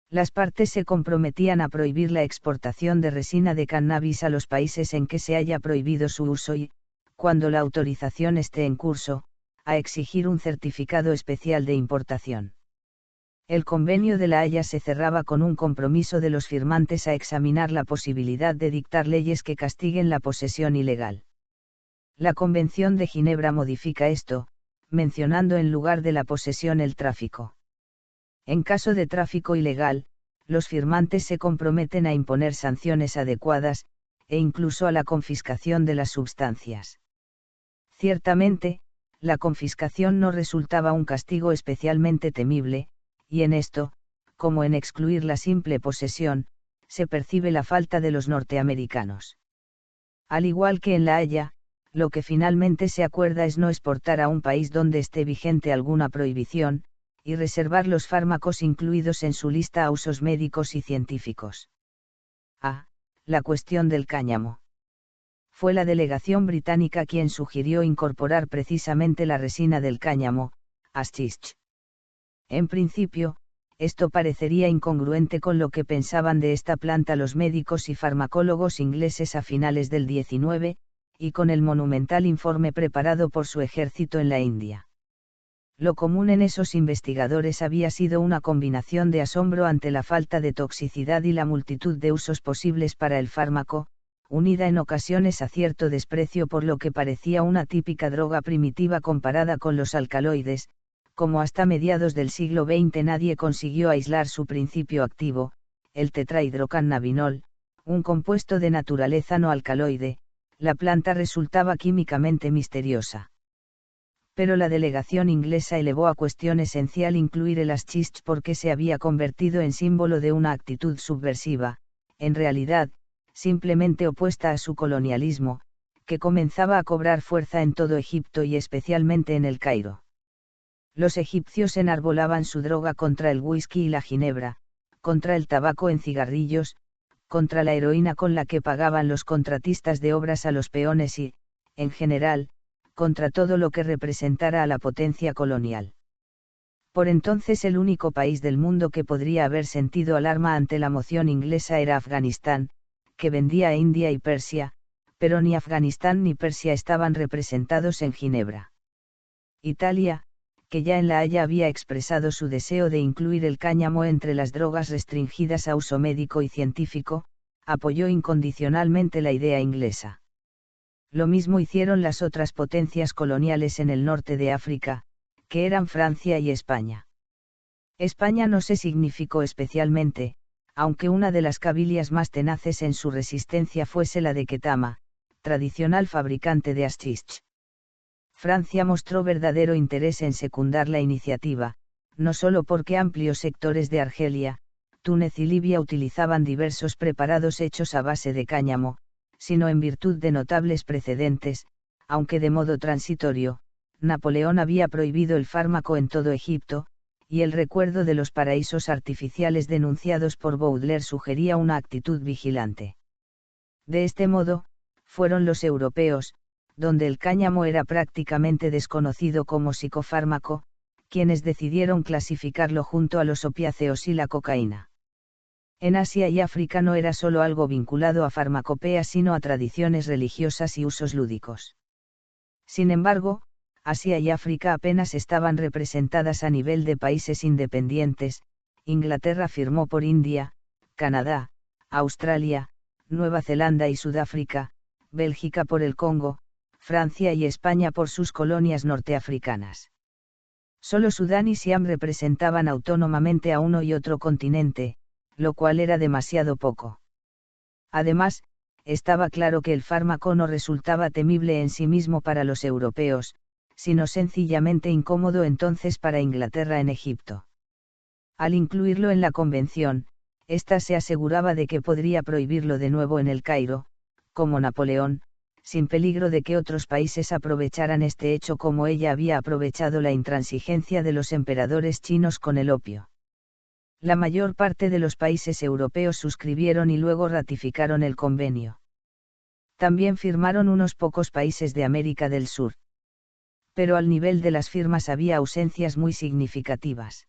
Las partes se comprometían a prohibir la exportación de resina de cannabis a los países en que se haya prohibido su uso y, cuando la autorización esté en curso, a exigir un certificado especial de importación. El convenio de La Haya se cerraba con un compromiso de los firmantes a examinar la posibilidad de dictar leyes que castiguen la posesión ilegal. La Convención de Ginebra modifica esto, mencionando en lugar de la posesión el tráfico. En caso de tráfico ilegal, los firmantes se comprometen a imponer sanciones adecuadas, e incluso a la confiscación de las sustancias. Ciertamente, la confiscación no resultaba un castigo especialmente temible, y en esto, como en excluir la simple posesión, se percibe la falta de los norteamericanos. Al igual que en La Haya, lo que finalmente se acuerda es no exportar a un país donde esté vigente alguna prohibición, y reservar los fármacos incluidos en su lista a usos médicos y científicos. La cuestión del cáñamo. Fue la delegación británica quien sugirió incorporar precisamente la resina del cáñamo, hashish. En principio, esto parecería incongruente con lo que pensaban de esta planta los médicos y farmacólogos ingleses a finales del XIX, y con el monumental informe preparado por su ejército en la India. Lo común en esos investigadores había sido una combinación de asombro ante la falta de toxicidad y la multitud de usos posibles para el fármaco, unida en ocasiones a cierto desprecio por lo que parecía una típica droga primitiva comparada con los alcaloides, como hasta mediados del siglo XX nadie consiguió aislar su principio activo, el tetrahidrocannabinol, un compuesto de naturaleza no alcaloide. La planta resultaba químicamente misteriosa. Pero la delegación inglesa elevó a cuestión esencial incluir el hashish porque se había convertido en símbolo de una actitud subversiva, en realidad, simplemente opuesta a su colonialismo, que comenzaba a cobrar fuerza en todo Egipto y especialmente en El Cairo. Los egipcios enarbolaban su droga contra el whisky y la ginebra, contra el tabaco en cigarrillos, contra la heroína con la que pagaban los contratistas de obras a los peones y, en general, contra todo lo que representara a la potencia colonial. Por entonces el único país del mundo que podría haber sentido alarma ante la moción inglesa era Afganistán, que vendía a India y Persia, pero ni Afganistán ni Persia estaban representados en Ginebra. Italia, que ya en La Haya había expresado su deseo de incluir el cáñamo entre las drogas restringidas a uso médico y científico, apoyó incondicionalmente la idea inglesa. Lo mismo hicieron las otras potencias coloniales en el norte de África, que eran Francia y España. España no se significó especialmente, aunque una de las cabilias más tenaces en su resistencia fuese la de Ketama, tradicional fabricante de hachís. Francia mostró verdadero interés en secundar la iniciativa, no solo porque amplios sectores de Argelia, Túnez y Libia utilizaban diversos preparados hechos a base de cáñamo, sino en virtud de notables precedentes, aunque de modo transitorio. Napoleón había prohibido el fármaco en todo Egipto, y el recuerdo de los paraísos artificiales denunciados por Baudelaire sugería una actitud vigilante. De este modo, fueron los europeos, donde el cáñamo era prácticamente desconocido como psicofármaco, quienes decidieron clasificarlo junto a los opiáceos y la cocaína. En Asia y África no era solo algo vinculado a farmacopea sino a tradiciones religiosas y usos lúdicos. Sin embargo, Asia y África apenas estaban representadas a nivel de países independientes. Inglaterra firmó por India, Canadá, Australia, Nueva Zelanda y Sudáfrica, Bélgica por el Congo, Francia y España por sus colonias norteafricanas. Solo Sudán y Siam representaban autónomamente a uno y otro continente, lo cual era demasiado poco. Además, estaba claro que el fármaco no resultaba temible en sí mismo para los europeos, sino sencillamente incómodo entonces para Inglaterra en Egipto. Al incluirlo en la convención, ésta se aseguraba de que podría prohibirlo de nuevo en el Cairo, como Napoleón, sin peligro de que otros países aprovecharan este hecho como ella había aprovechado la intransigencia de los emperadores chinos con el opio. La mayor parte de los países europeos suscribieron y luego ratificaron el convenio. También firmaron unos pocos países de América del Sur. Pero al nivel de las firmas había ausencias muy significativas.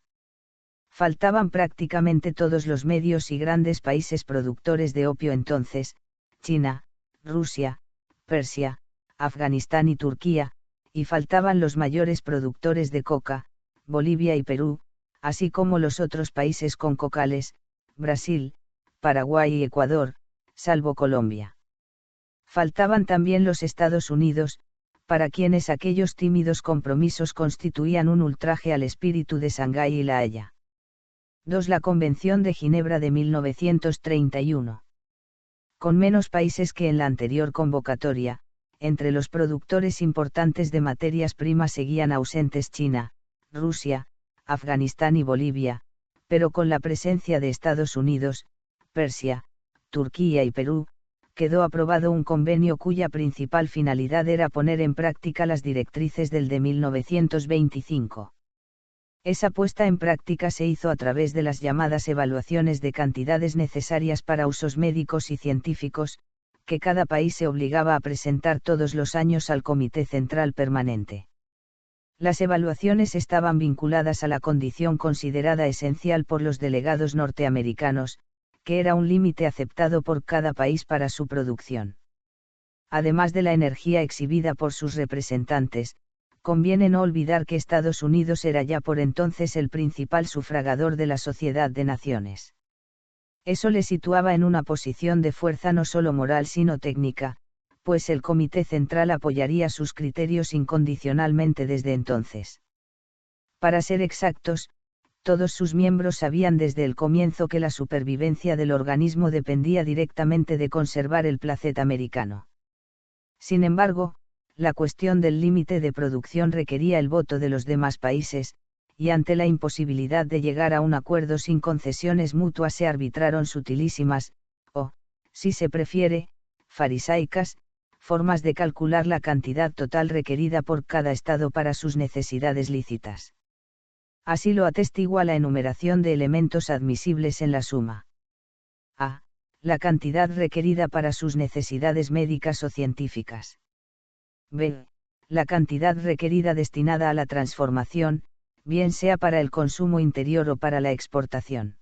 Faltaban prácticamente todos los medios y grandes países productores de opio entonces, China, Rusia, Persia, Afganistán y Turquía, y faltaban los mayores productores de coca, Bolivia y Perú, así como los otros países con cocales, Brasil, Paraguay y Ecuador, salvo Colombia. Faltaban también los Estados Unidos, para quienes aquellos tímidos compromisos constituían un ultraje al espíritu de Shanghái y La Haya. 2. La Convención de Ginebra de 1931. Con menos países que en la anterior convocatoria, entre los productores importantes de materias primas seguían ausentes China, Rusia, Afganistán y Bolivia, pero con la presencia de Estados Unidos, Persia, Turquía y Perú, quedó aprobado un convenio cuya principal finalidad era poner en práctica las directrices del de 1925. Esa puesta en práctica se hizo a través de las llamadas evaluaciones de cantidades necesarias para usos médicos y científicos, que cada país se obligaba a presentar todos los años al Comité Central Permanente. Las evaluaciones estaban vinculadas a la condición considerada esencial por los delegados norteamericanos, que era un límite aceptado por cada país para su producción. Además de la energía exhibida por sus representantes, conviene no olvidar que Estados Unidos era ya por entonces el principal sufragador de la Sociedad de Naciones. Eso le situaba en una posición de fuerza no solo moral sino técnica, pues el Comité Central apoyaría sus criterios incondicionalmente desde entonces. Para ser exactos, todos sus miembros sabían desde el comienzo que la supervivencia del organismo dependía directamente de conservar el placet americano. Sin embargo, la cuestión del límite de producción requería el voto de los demás países, y ante la imposibilidad de llegar a un acuerdo sin concesiones mutuas se arbitraron sutilísimas, o, si se prefiere, farisaicas, formas de calcular la cantidad total requerida por cada estado para sus necesidades lícitas. Así lo atestigua la enumeración de elementos admisibles en la suma. A. La cantidad requerida para sus necesidades médicas o científicas. B. La cantidad requerida destinada a la transformación, bien sea para el consumo interior o para la exportación.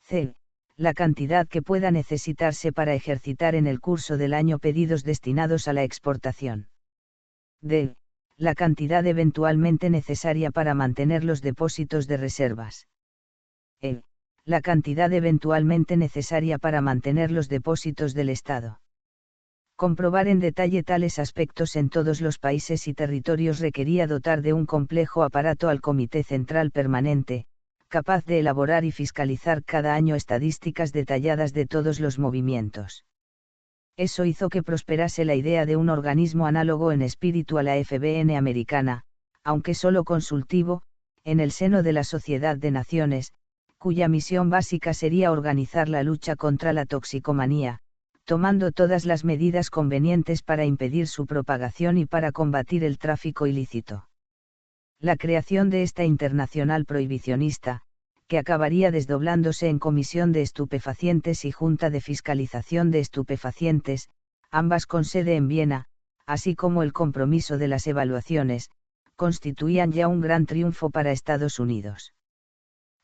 C. La cantidad que pueda necesitarse para ejercitar en el curso del año pedidos destinados a la exportación. D. La cantidad eventualmente necesaria para mantener los depósitos de reservas. E. La cantidad eventualmente necesaria para mantener los depósitos del Estado. Comprobar en detalle tales aspectos en todos los países y territorios requería dotar de un complejo aparato al Comité Central Permanente, capaz de elaborar y fiscalizar cada año estadísticas detalladas de todos los movimientos. Eso hizo que prosperase la idea de un organismo análogo en espíritu a la FBN americana, aunque solo consultivo, en el seno de la Sociedad de Naciones, cuya misión básica sería organizar la lucha contra la toxicomanía, tomando todas las medidas convenientes para impedir su propagación y para combatir el tráfico ilícito. La creación de esta internacional prohibicionista, que acabaría desdoblándose en Comisión de Estupefacientes y Junta de Fiscalización de Estupefacientes, ambas con sede en Viena, así como el compromiso de las evaluaciones, constituían ya un gran triunfo para Estados Unidos.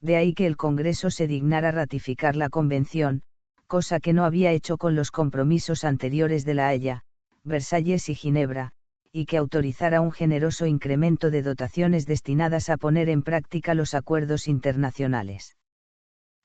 De ahí que el Congreso se dignara ratificar la Convención, cosa que no había hecho con los compromisos anteriores de La Haya, Versalles y Ginebra, y que autorizara un generoso incremento de dotaciones destinadas a poner en práctica los acuerdos internacionales.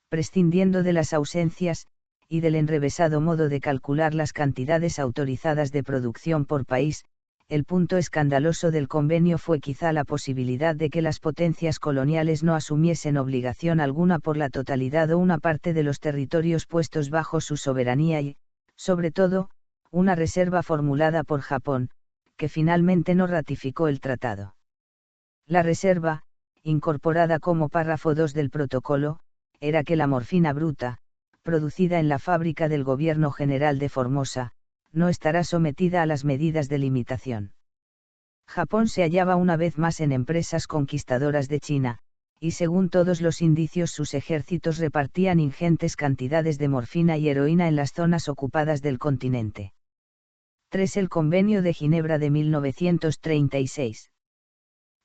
Prescindiendo de las ausencias, y del enrevesado modo de calcular las cantidades autorizadas de producción por país, el punto escandaloso del convenio fue quizá la posibilidad de que las potencias coloniales no asumiesen obligación alguna por la totalidad o una parte de los territorios puestos bajo su soberanía y, sobre todo, una reserva formulada por Japón, que finalmente no ratificó el tratado. La reserva, incorporada como párrafo 2 del protocolo, era que la morfina bruta, producida en la fábrica del Gobierno General de Formosa, no estará sometida a las medidas de limitación. Japón se hallaba una vez más en empresas conquistadoras de China, y según todos los indicios sus ejércitos repartían ingentes cantidades de morfina y heroína en las zonas ocupadas del continente. 3. El Convenio de Ginebra de 1936.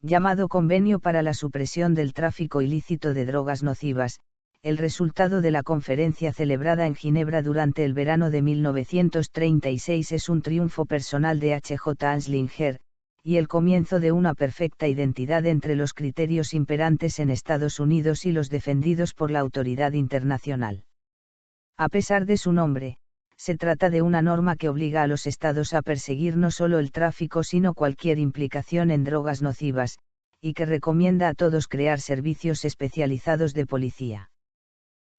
Llamado Convenio para la Supresión del Tráfico Ilícito de Drogas Nocivas, el resultado de la conferencia celebrada en Ginebra durante el verano de 1936 es un triunfo personal de H.J. Anslinger, y el comienzo de una perfecta identidad entre los criterios imperantes en Estados Unidos y los defendidos por la autoridad internacional. A pesar de su nombre, se trata de una norma que obliga a los estados a perseguir no solo el tráfico sino cualquier implicación en drogas nocivas, y que recomienda a todos crear servicios especializados de policía.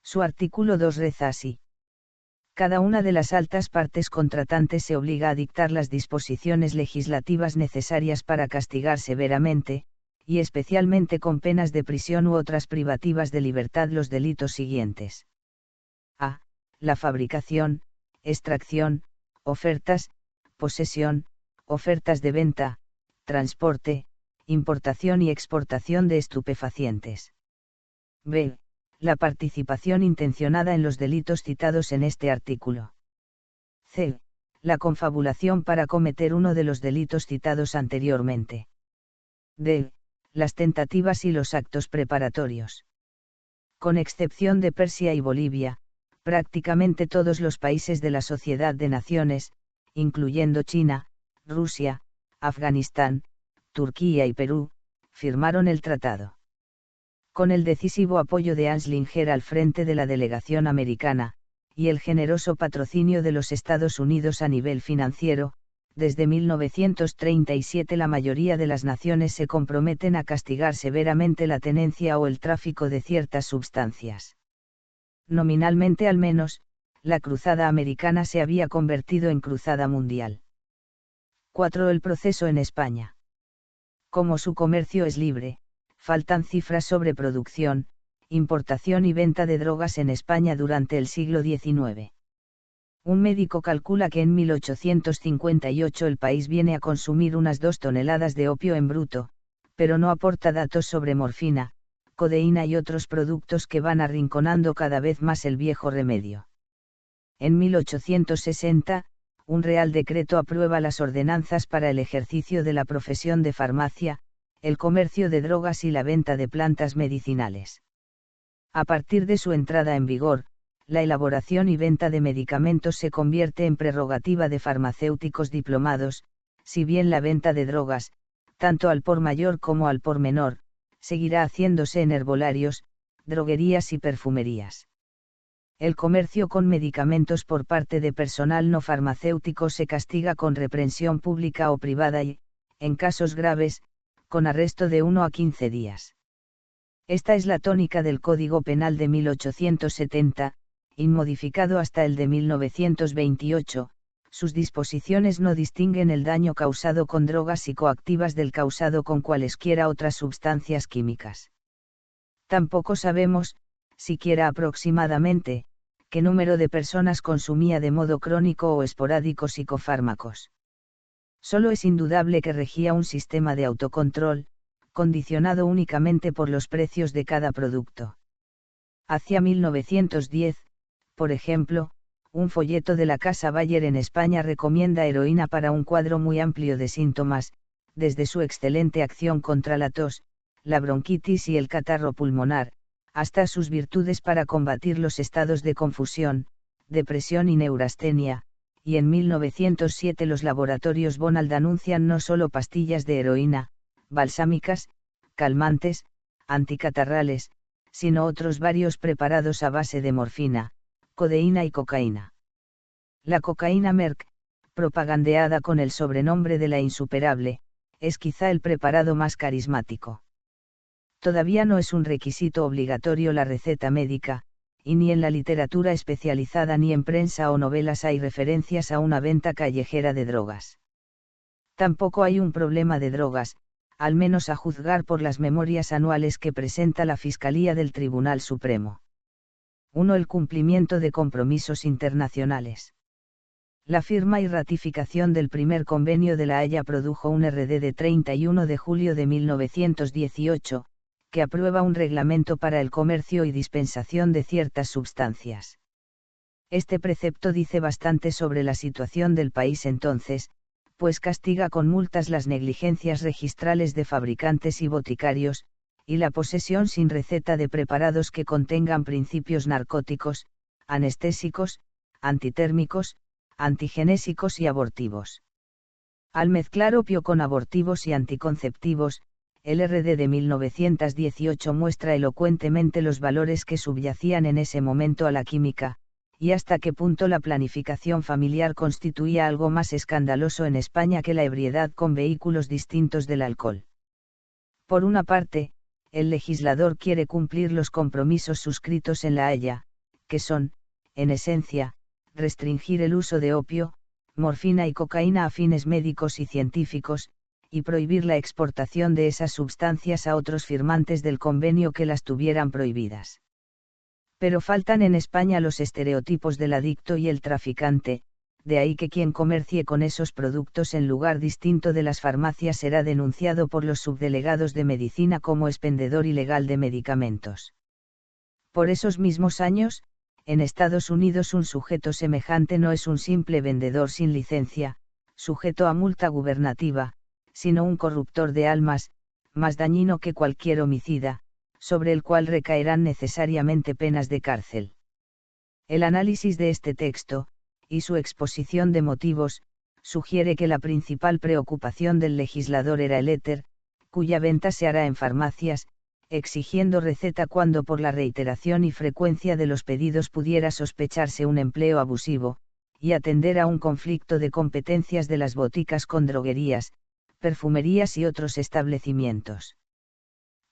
Su artículo 2 reza así. Cada una de las altas partes contratantes se obliga a dictar las disposiciones legislativas necesarias para castigar severamente, y especialmente con penas de prisión u otras privativas de libertad los delitos siguientes. A. La fabricación, extracción, ofertas, posesión, ofertas de venta, transporte, importación y exportación de estupefacientes. B. La participación intencionada en los delitos citados en este artículo. C. La confabulación para cometer uno de los delitos citados anteriormente. D. Las tentativas y los actos preparatorios. Con excepción de Persia y Bolivia, prácticamente todos los países de la Sociedad de Naciones, incluyendo China, Rusia, Afganistán, Turquía y Perú, firmaron el tratado. Con el decisivo apoyo de Anslinger al frente de la delegación americana, y el generoso patrocinio de los Estados Unidos a nivel financiero, desde 1937 la mayoría de las naciones se comprometen a castigar severamente la tenencia o el tráfico de ciertas sustancias. Nominalmente al menos, la cruzada americana se había convertido en cruzada mundial. 4. El proceso en España. Como su comercio es libre, faltan cifras sobre producción, importación y venta de drogas en España durante el siglo XIX. Un médico calcula que en 1858 el país viene a consumir unas 2 toneladas de opio en bruto, pero no aporta datos sobre morfina, codeína y otros productos que van arrinconando cada vez más el viejo remedio. En 1860, un Real Decreto aprueba las ordenanzas para el ejercicio de la profesión de farmacia, el comercio de drogas y la venta de plantas medicinales. A partir de su entrada en vigor, la elaboración y venta de medicamentos se convierte en prerrogativa de farmacéuticos diplomados, si bien la venta de drogas, tanto al por mayor como al por menor, seguirá haciéndose en herbolarios, droguerías y perfumerías. El comercio con medicamentos por parte de personal no farmacéutico se castiga con reprensión pública o privada y, en casos graves, con arresto de 1 a 15 días. Esta es la tónica del Código Penal de 1870, inmodificado hasta el de 1928. Sus disposiciones no distinguen el daño causado con drogas psicoactivas del causado con cualesquiera otras sustancias químicas. Tampoco sabemos, siquiera aproximadamente, qué número de personas consumía de modo crónico o esporádico psicofármacos. Solo es indudable que regía un sistema de autocontrol, condicionado únicamente por los precios de cada producto. Hacia 1910, por ejemplo, un folleto de la Casa Bayer en España recomienda heroína para un cuadro muy amplio de síntomas, desde su excelente acción contra la tos, la bronquitis y el catarro pulmonar, hasta sus virtudes para combatir los estados de confusión, depresión y neurastenia, y en 1907 los laboratorios Bonald anuncian no solo pastillas de heroína, balsámicas, calmantes, anticatarrales, sino otros varios preparados a base de morfina, codeína y cocaína. La cocaína Merck, propagandeada con el sobrenombre de la insuperable, es quizá el preparado más carismático. Todavía no es un requisito obligatorio la receta médica, y ni en la literatura especializada ni en prensa o novelas hay referencias a una venta callejera de drogas. Tampoco hay un problema de drogas, al menos a juzgar por las memorias anuales que presenta la Fiscalía del Tribunal Supremo. 1. El cumplimiento de compromisos internacionales. La firma y ratificación del primer convenio de La Haya produjo un RD de 31 de julio de 1918, que aprueba un reglamento para el comercio y dispensación de ciertas sustancias. Este precepto dice bastante sobre la situación del país entonces, pues castiga con multas las negligencias registrales de fabricantes y boticarios, y la posesión sin receta de preparados que contengan principios narcóticos, anestésicos, antitérmicos, antigenésicos y abortivos. Al mezclar opio con abortivos y anticonceptivos, el RD de 1918 muestra elocuentemente los valores que subyacían en ese momento a la química, y hasta qué punto la planificación familiar constituía algo más escandaloso en España que la ebriedad con vehículos distintos del alcohol. Por una parte, el legislador quiere cumplir los compromisos suscritos en La Haya, que son, en esencia, restringir el uso de opio, morfina y cocaína a fines médicos y científicos, y prohibir la exportación de esas sustancias a otros firmantes del convenio que las tuvieran prohibidas. Pero faltan en España los estereotipos del adicto y el traficante, de ahí que quien comercie con esos productos en lugar distinto de las farmacias será denunciado por los subdelegados de medicina como expendedor ilegal de medicamentos. Por esos mismos años, en Estados Unidos un sujeto semejante no es un simple vendedor sin licencia, sujeto a multa gubernativa, sino un corruptor de almas, más dañino que cualquier homicida, sobre el cual recaerán necesariamente penas de cárcel. El análisis de este texto, y su exposición de motivos, sugiere que la principal preocupación del legislador era el éter, cuya venta se hará en farmacias, exigiendo receta cuando por la reiteración y frecuencia de los pedidos pudiera sospecharse un empleo abusivo, y atender a un conflicto de competencias de las boticas con droguerías, perfumerías y otros establecimientos.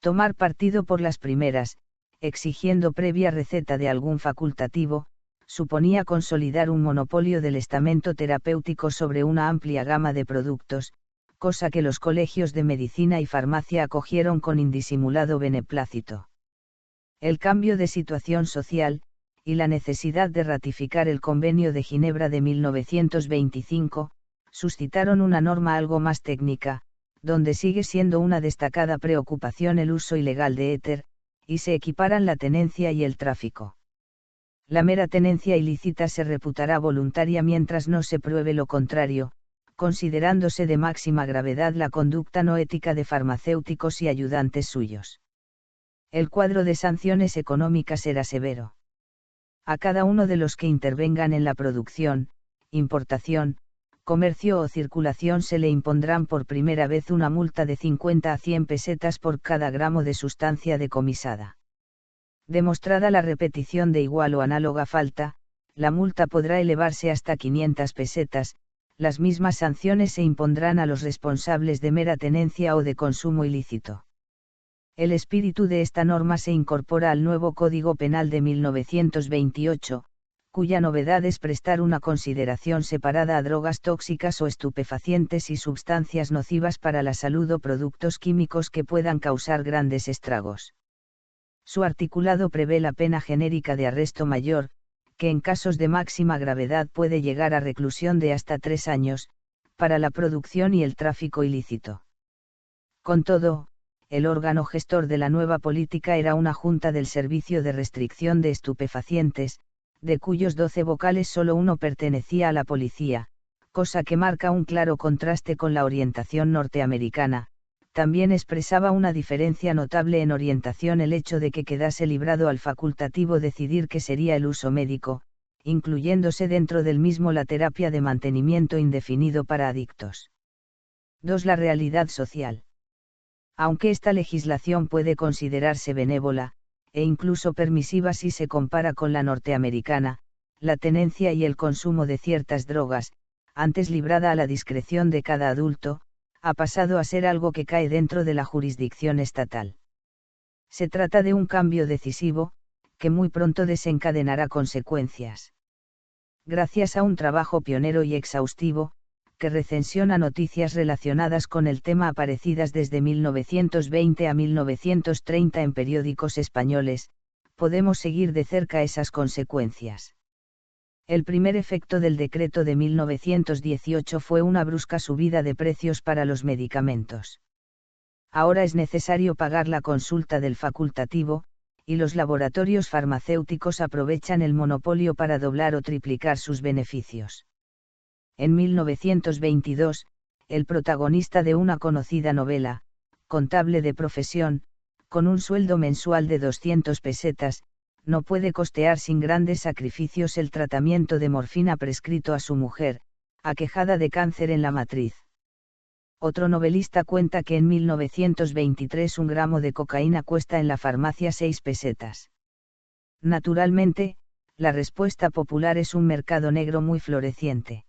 Tomar partido por las primeras, exigiendo previa receta de algún facultativo, suponía consolidar un monopolio del estamento terapéutico sobre una amplia gama de productos, cosa que los colegios de medicina y farmacia acogieron con indisimulado beneplácito. El cambio de situación social, y la necesidad de ratificar el Convenio de Ginebra de 1925, suscitaron una norma algo más técnica, donde sigue siendo una destacada preocupación el uso ilegal de éter, y se equiparan la tenencia y el tráfico. La mera tenencia ilícita se reputará voluntaria mientras no se pruebe lo contrario, considerándose de máxima gravedad la conducta no ética de farmacéuticos y ayudantes suyos. El cuadro de sanciones económicas era severo. A cada uno de los que intervengan en la producción, importación, comercio o circulación se le impondrán por primera vez una multa de 50 a 100 pesetas por cada gramo de sustancia decomisada. Demostrada la repetición de igual o análoga falta, la multa podrá elevarse hasta 500 pesetas, las mismas sanciones se impondrán a los responsables de mera tenencia o de consumo ilícito. El espíritu de esta norma se incorpora al nuevo Código Penal de 1928, cuya novedad es prestar una consideración separada a drogas tóxicas o estupefacientes y sustancias nocivas para la salud o productos químicos que puedan causar grandes estragos. Su articulado prevé la pena genérica de arresto mayor, que en casos de máxima gravedad puede llegar a reclusión de hasta 3 años, para la producción y el tráfico ilícito. Con todo, el órgano gestor de la nueva política era una junta del Servicio de Restricción de Estupefacientes, de cuyos 12 vocales solo uno pertenecía a la policía, cosa que marca un claro contraste con la orientación norteamericana. También expresaba una diferencia notable en orientación el hecho de que quedase librado al facultativo decidir qué sería el uso médico, incluyéndose dentro del mismo la terapia de mantenimiento indefinido para adictos. 2. La realidad social. Aunque esta legislación puede considerarse benévola, e incluso permisiva si se compara con la norteamericana, la tenencia y el consumo de ciertas drogas, antes librada a la discreción de cada adulto, ha pasado a ser algo que cae dentro de la jurisdicción estatal. Se trata de un cambio decisivo, que muy pronto desencadenará consecuencias. Gracias a un trabajo pionero y exhaustivo, que recensiona noticias relacionadas con el tema aparecidas desde 1920 a 1930 en periódicos españoles, podemos seguir de cerca esas consecuencias. El primer efecto del decreto de 1918 fue una brusca subida de precios para los medicamentos. Ahora es necesario pagar la consulta del facultativo, y los laboratorios farmacéuticos aprovechan el monopolio para doblar o triplicar sus beneficios. En 1922, el protagonista de una conocida novela, contable de profesión, con un sueldo mensual de 200 pesetas, no puede costear sin grandes sacrificios el tratamiento de morfina prescrito a su mujer, aquejada de cáncer en la matriz. Otro novelista cuenta que en 1923 un gramo de cocaína cuesta en la farmacia 6 pesetas. Naturalmente, la respuesta popular es un mercado negro muy floreciente.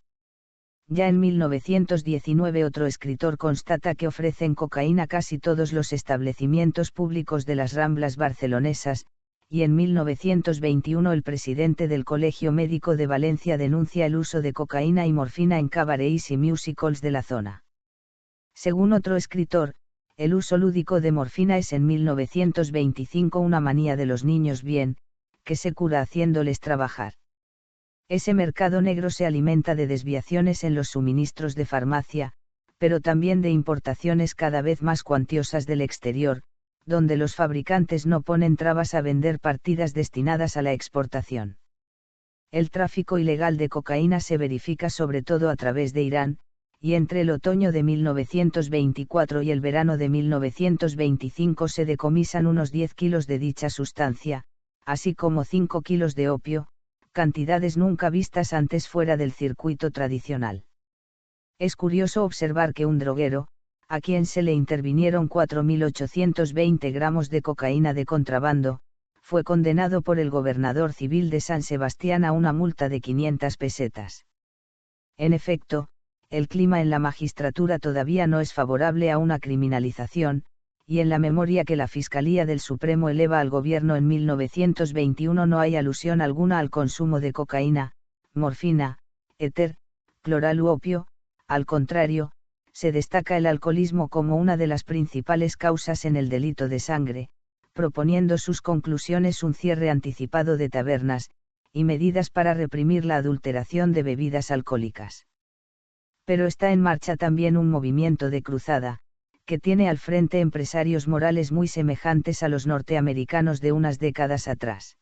Ya en 1919 otro escritor constata que ofrecen cocaína casi todos los establecimientos públicos de las Ramblas barcelonesas, y en 1921 el presidente del Colegio Médico de Valencia denuncia el uso de cocaína y morfina en cabarets y musicals de la zona. Según otro escritor, el uso lúdico de morfina es en 1925 una manía de los niños bien, que se cura haciéndoles trabajar. Ese mercado negro se alimenta de desviaciones en los suministros de farmacia, pero también de importaciones cada vez más cuantiosas del exterior, donde los fabricantes no ponen trabas a vender partidas destinadas a la exportación. El tráfico ilegal de cocaína se verifica sobre todo a través de Irán, y entre el otoño de 1924 y el verano de 1925 se decomisan unos 10 kilos de dicha sustancia, así como 5 kilos de opio, cantidades nunca vistas antes fuera del circuito tradicional. Es curioso observar que un droguero, a quien se le intervinieron 4.820 gramos de cocaína de contrabando, fue condenado por el gobernador civil de San Sebastián a una multa de 500 pesetas. En efecto, el clima en la magistratura todavía no es favorable a una criminalización, y en la memoria que la Fiscalía del Supremo eleva al gobierno en 1921 no hay alusión alguna al consumo de cocaína, morfina, éter, cloral u opio, al contrario, se destaca el alcoholismo como una de las principales causas en el delito de sangre, proponiendo sus conclusiones un cierre anticipado de tabernas, y medidas para reprimir la adulteración de bebidas alcohólicas. Pero está en marcha también un movimiento de cruzada, que tiene al frente empresarios morales muy semejantes a los norteamericanos de unas décadas atrás.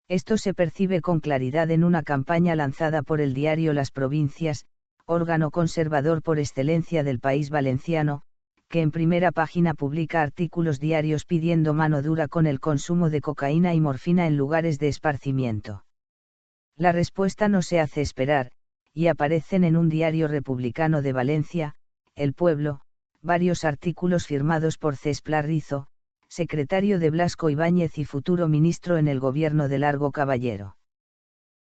Esto se percibe con claridad en una campaña lanzada por el diario Las Provincias, órgano conservador por excelencia del país valenciano, que en primera página publica artículos diarios pidiendo mano dura con el consumo de cocaína y morfina en lugares de esparcimiento. La respuesta no se hace esperar, y aparecen en un diario republicano de Valencia, El Pueblo, varios artículos firmados por Cesplar Rizo, secretario de Blasco Ibáñez y futuro ministro en el gobierno de Largo Caballero.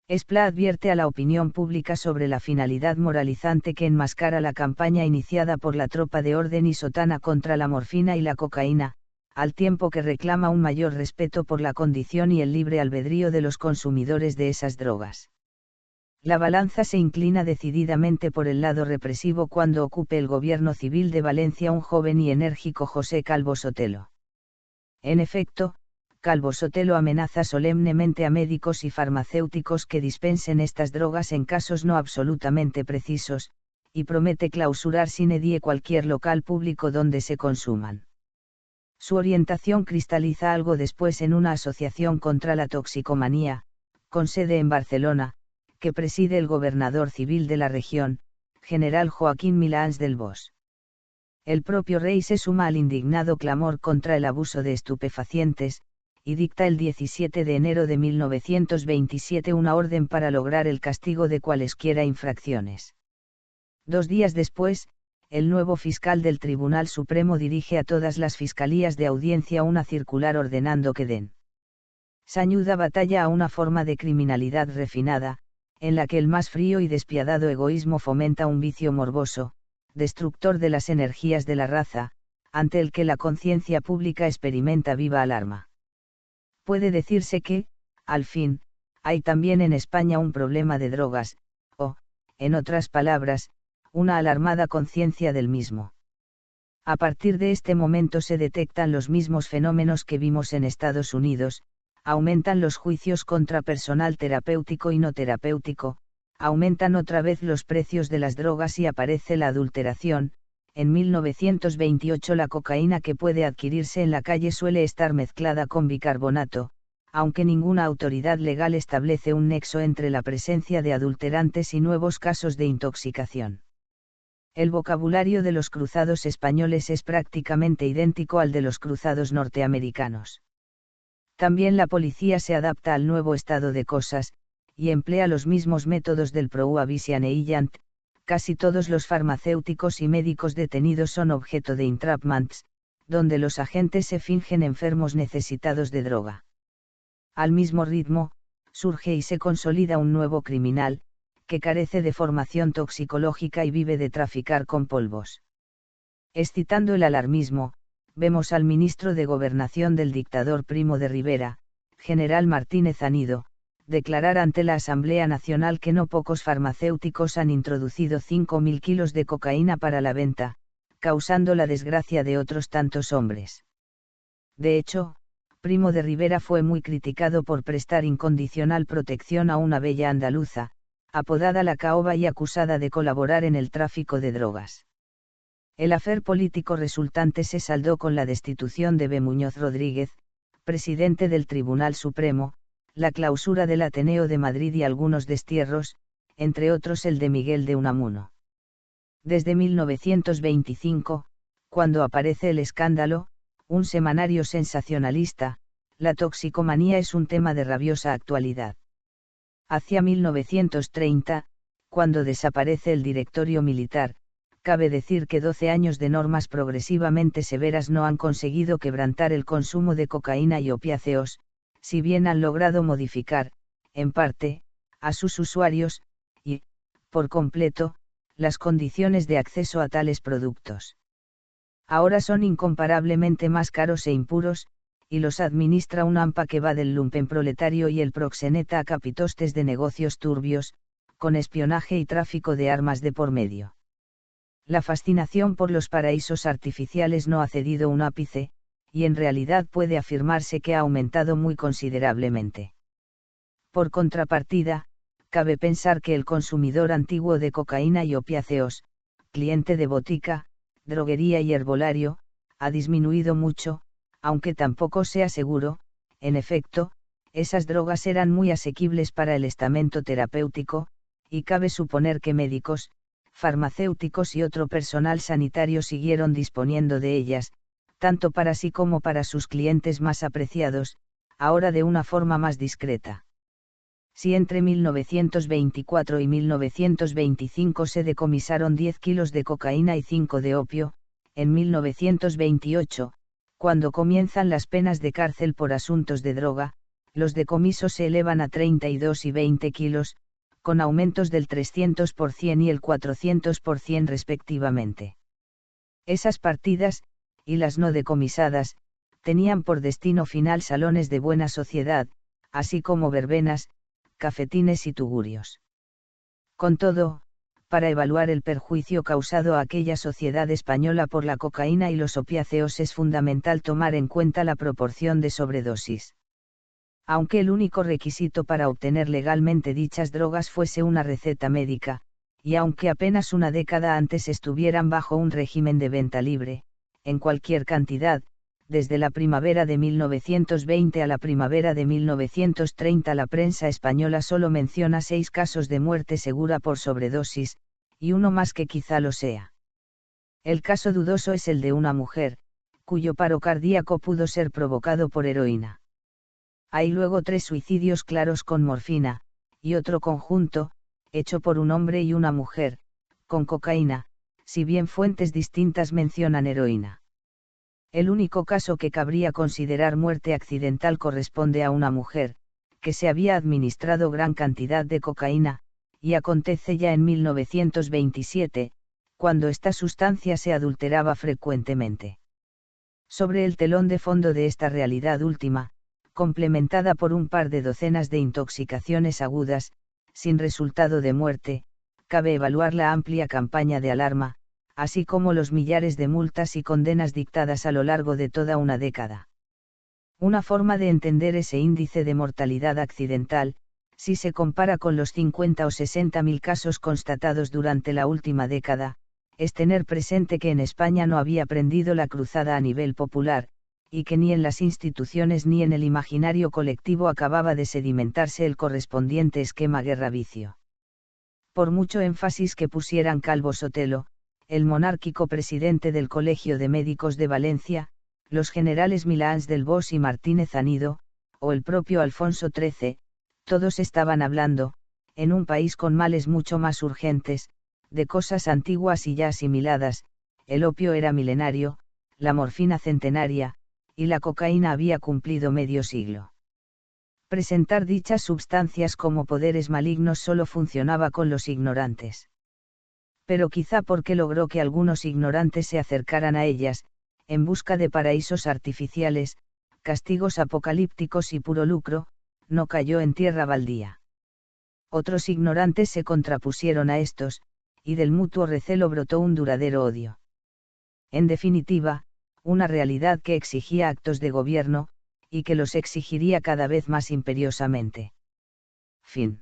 Espla advierte a la opinión pública sobre la finalidad moralizante que enmascara la campaña iniciada por la tropa de orden y sotana contra la morfina y la cocaína, al tiempo que reclama un mayor respeto por la condición y el libre albedrío de los consumidores de esas drogas. La balanza se inclina decididamente por el lado represivo cuando ocupe el gobierno civil de Valencia un joven y enérgico José Calvo Sotelo. En efecto, Calvo Sotelo amenaza solemnemente a médicos y farmacéuticos que dispensen estas drogas en casos no absolutamente precisos, y promete clausurar sine die cualquier local público donde se consuman. Su orientación cristaliza algo después en una asociación contra la toxicomanía, con sede en Barcelona, que preside el gobernador civil de la región, general Joaquín Milans del Bosch. El propio rey se suma al indignado clamor contra el abuso de estupefacientes, y dicta el 17 de enero de 1927 una orden para lograr el castigo de cualesquiera infracciones. 2 días después, el nuevo fiscal del Tribunal Supremo dirige a todas las fiscalías de audiencia una circular ordenando que den sañuda batalla a una forma de criminalidad refinada, en la que el más frío y despiadado egoísmo fomenta un vicio morboso, destructor de las energías de la raza, ante el que la conciencia pública experimenta viva alarma. Puede decirse que, al fin, hay también en España un problema de drogas, o, en otras palabras, una alarmada conciencia del mismo. A partir de este momento se detectan los mismos fenómenos que vimos en Estados Unidos, aumentan los juicios contra personal terapéutico y no terapéutico, aumentan otra vez los precios de las drogas y aparece la adulteración. En 1928 la cocaína que puede adquirirse en la calle suele estar mezclada con bicarbonato, aunque ninguna autoridad legal establece un nexo entre la presencia de adulterantes y nuevos casos de intoxicación. El vocabulario de los cruzados españoles es prácticamente idéntico al de los cruzados norteamericanos. También la policía se adapta al nuevo estado de cosas, y emplea los mismos métodos del prohibition agent. Casi todos los farmacéuticos y médicos detenidos son objeto de entrapments, donde los agentes se fingen enfermos necesitados de droga. Al mismo ritmo, surge y se consolida un nuevo criminal, que carece de formación toxicológica y vive de traficar con polvos. Excitando el alarmismo, vemos al ministro de Gobernación del dictador Primo de Rivera, general Martínez Anido, declarar ante la Asamblea Nacional que no pocos farmacéuticos han introducido 5.000 kilos de cocaína para la venta, causando la desgracia de otros tantos hombres. De hecho, Primo de Rivera fue muy criticado por prestar incondicional protección a una bella andaluza, apodada La Caoba y acusada de colaborar en el tráfico de drogas. El afer político resultante se saldó con la destitución de B. Muñoz Rodríguez, presidente del Tribunal Supremo, la clausura del Ateneo de Madrid y algunos destierros, entre otros el de Miguel de Unamuno. Desde 1925, cuando aparece El Escándalo, un semanario sensacionalista, la toxicomanía es un tema de rabiosa actualidad. Hacia 1930, cuando desaparece el Directorio Militar, cabe decir que 12 años de normas progresivamente severas no han conseguido quebrantar el consumo de cocaína y opiáceos, si bien han logrado modificar, en parte, a sus usuarios, y, por completo, las condiciones de acceso a tales productos. Ahora son incomparablemente más caros e impuros, y los administra un AMPA que va del lumpenproletario y el proxeneta a capitostes de negocios turbios, con espionaje y tráfico de armas de por medio. La fascinación por los paraísos artificiales no ha cedido un ápice, y en realidad puede afirmarse que ha aumentado muy considerablemente. Por contrapartida, cabe pensar que el consumidor antiguo de cocaína y opiáceos, cliente de botica, droguería y herbolario, ha disminuido mucho, aunque tampoco sea seguro. En efecto, esas drogas eran muy asequibles para el estamento terapéutico, y cabe suponer que médicos, farmacéuticos y otro personal sanitario siguieron disponiendo de ellas, tanto para sí como para sus clientes más apreciados, ahora de una forma más discreta. Si entre 1924 y 1925 se decomisaron 10 kilos de cocaína y 5 de opio, en 1928, cuando comienzan las penas de cárcel por asuntos de droga, los decomisos se elevan a 32 y 20 kilos, con aumentos del 300% y el 400% respectivamente. Esas partidas, y las no decomisadas, tenían por destino final salones de buena sociedad, así como verbenas, cafetines y tugurios. Con todo, para evaluar el perjuicio causado a aquella sociedad española por la cocaína y los opiáceos es fundamental tomar en cuenta la proporción de sobredosis. Aunque el único requisito para obtener legalmente dichas drogas fuese una receta médica, y aunque apenas una década antes estuvieran bajo un régimen de venta libre, en cualquier cantidad, desde la primavera de 1920 a la primavera de 1930 la prensa española solo menciona 6 casos de muerte segura por sobredosis, y uno más que quizá lo sea. El caso dudoso es el de una mujer, cuyo paro cardíaco pudo ser provocado por heroína. Hay luego 3 suicidios claros con morfina, y otro conjunto, hecho por un hombre y una mujer, con cocaína, si bien fuentes distintas mencionan heroína. El único caso que cabría considerar muerte accidental corresponde a una mujer, que se había administrado gran cantidad de cocaína, y acontece ya en 1927, cuando esta sustancia se adulteraba frecuentemente. Sobre el telón de fondo de esta realidad última, complementada por un par de docenas de intoxicaciones agudas, sin resultado de muerte, cabe evaluar la amplia campaña de alarma, así como los millares de multas y condenas dictadas a lo largo de toda una década. Una forma de entender ese índice de mortalidad accidental, si se compara con los 50 o 60 mil casos constatados durante la última década, es tener presente que en España no había prendido la cruzada a nivel popular, y que ni en las instituciones ni en el imaginario colectivo acababa de sedimentarse el correspondiente esquema guerra-vicio. Por mucho énfasis que pusieran Calvo Sotelo, el monárquico presidente del Colegio de Médicos de Valencia, los generales Milans del Bosch y Martínez Anido, o el propio Alfonso XIII, todos estaban hablando, en un país con males mucho más urgentes, de cosas antiguas y ya asimiladas. El opio era milenario, la morfina centenaria, y la cocaína había cumplido medio siglo. Presentar dichas sustancias como poderes malignos solo funcionaba con los ignorantes. Pero quizá porque logró que algunos ignorantes se acercaran a ellas, en busca de paraísos artificiales, castigos apocalípticos y puro lucro, no cayó en tierra baldía. Otros ignorantes se contrapusieron a estos, y del mutuo recelo brotó un duradero odio. En definitiva, una realidad que exigía actos de gobierno, y que los exigiría cada vez más imperiosamente. Fin.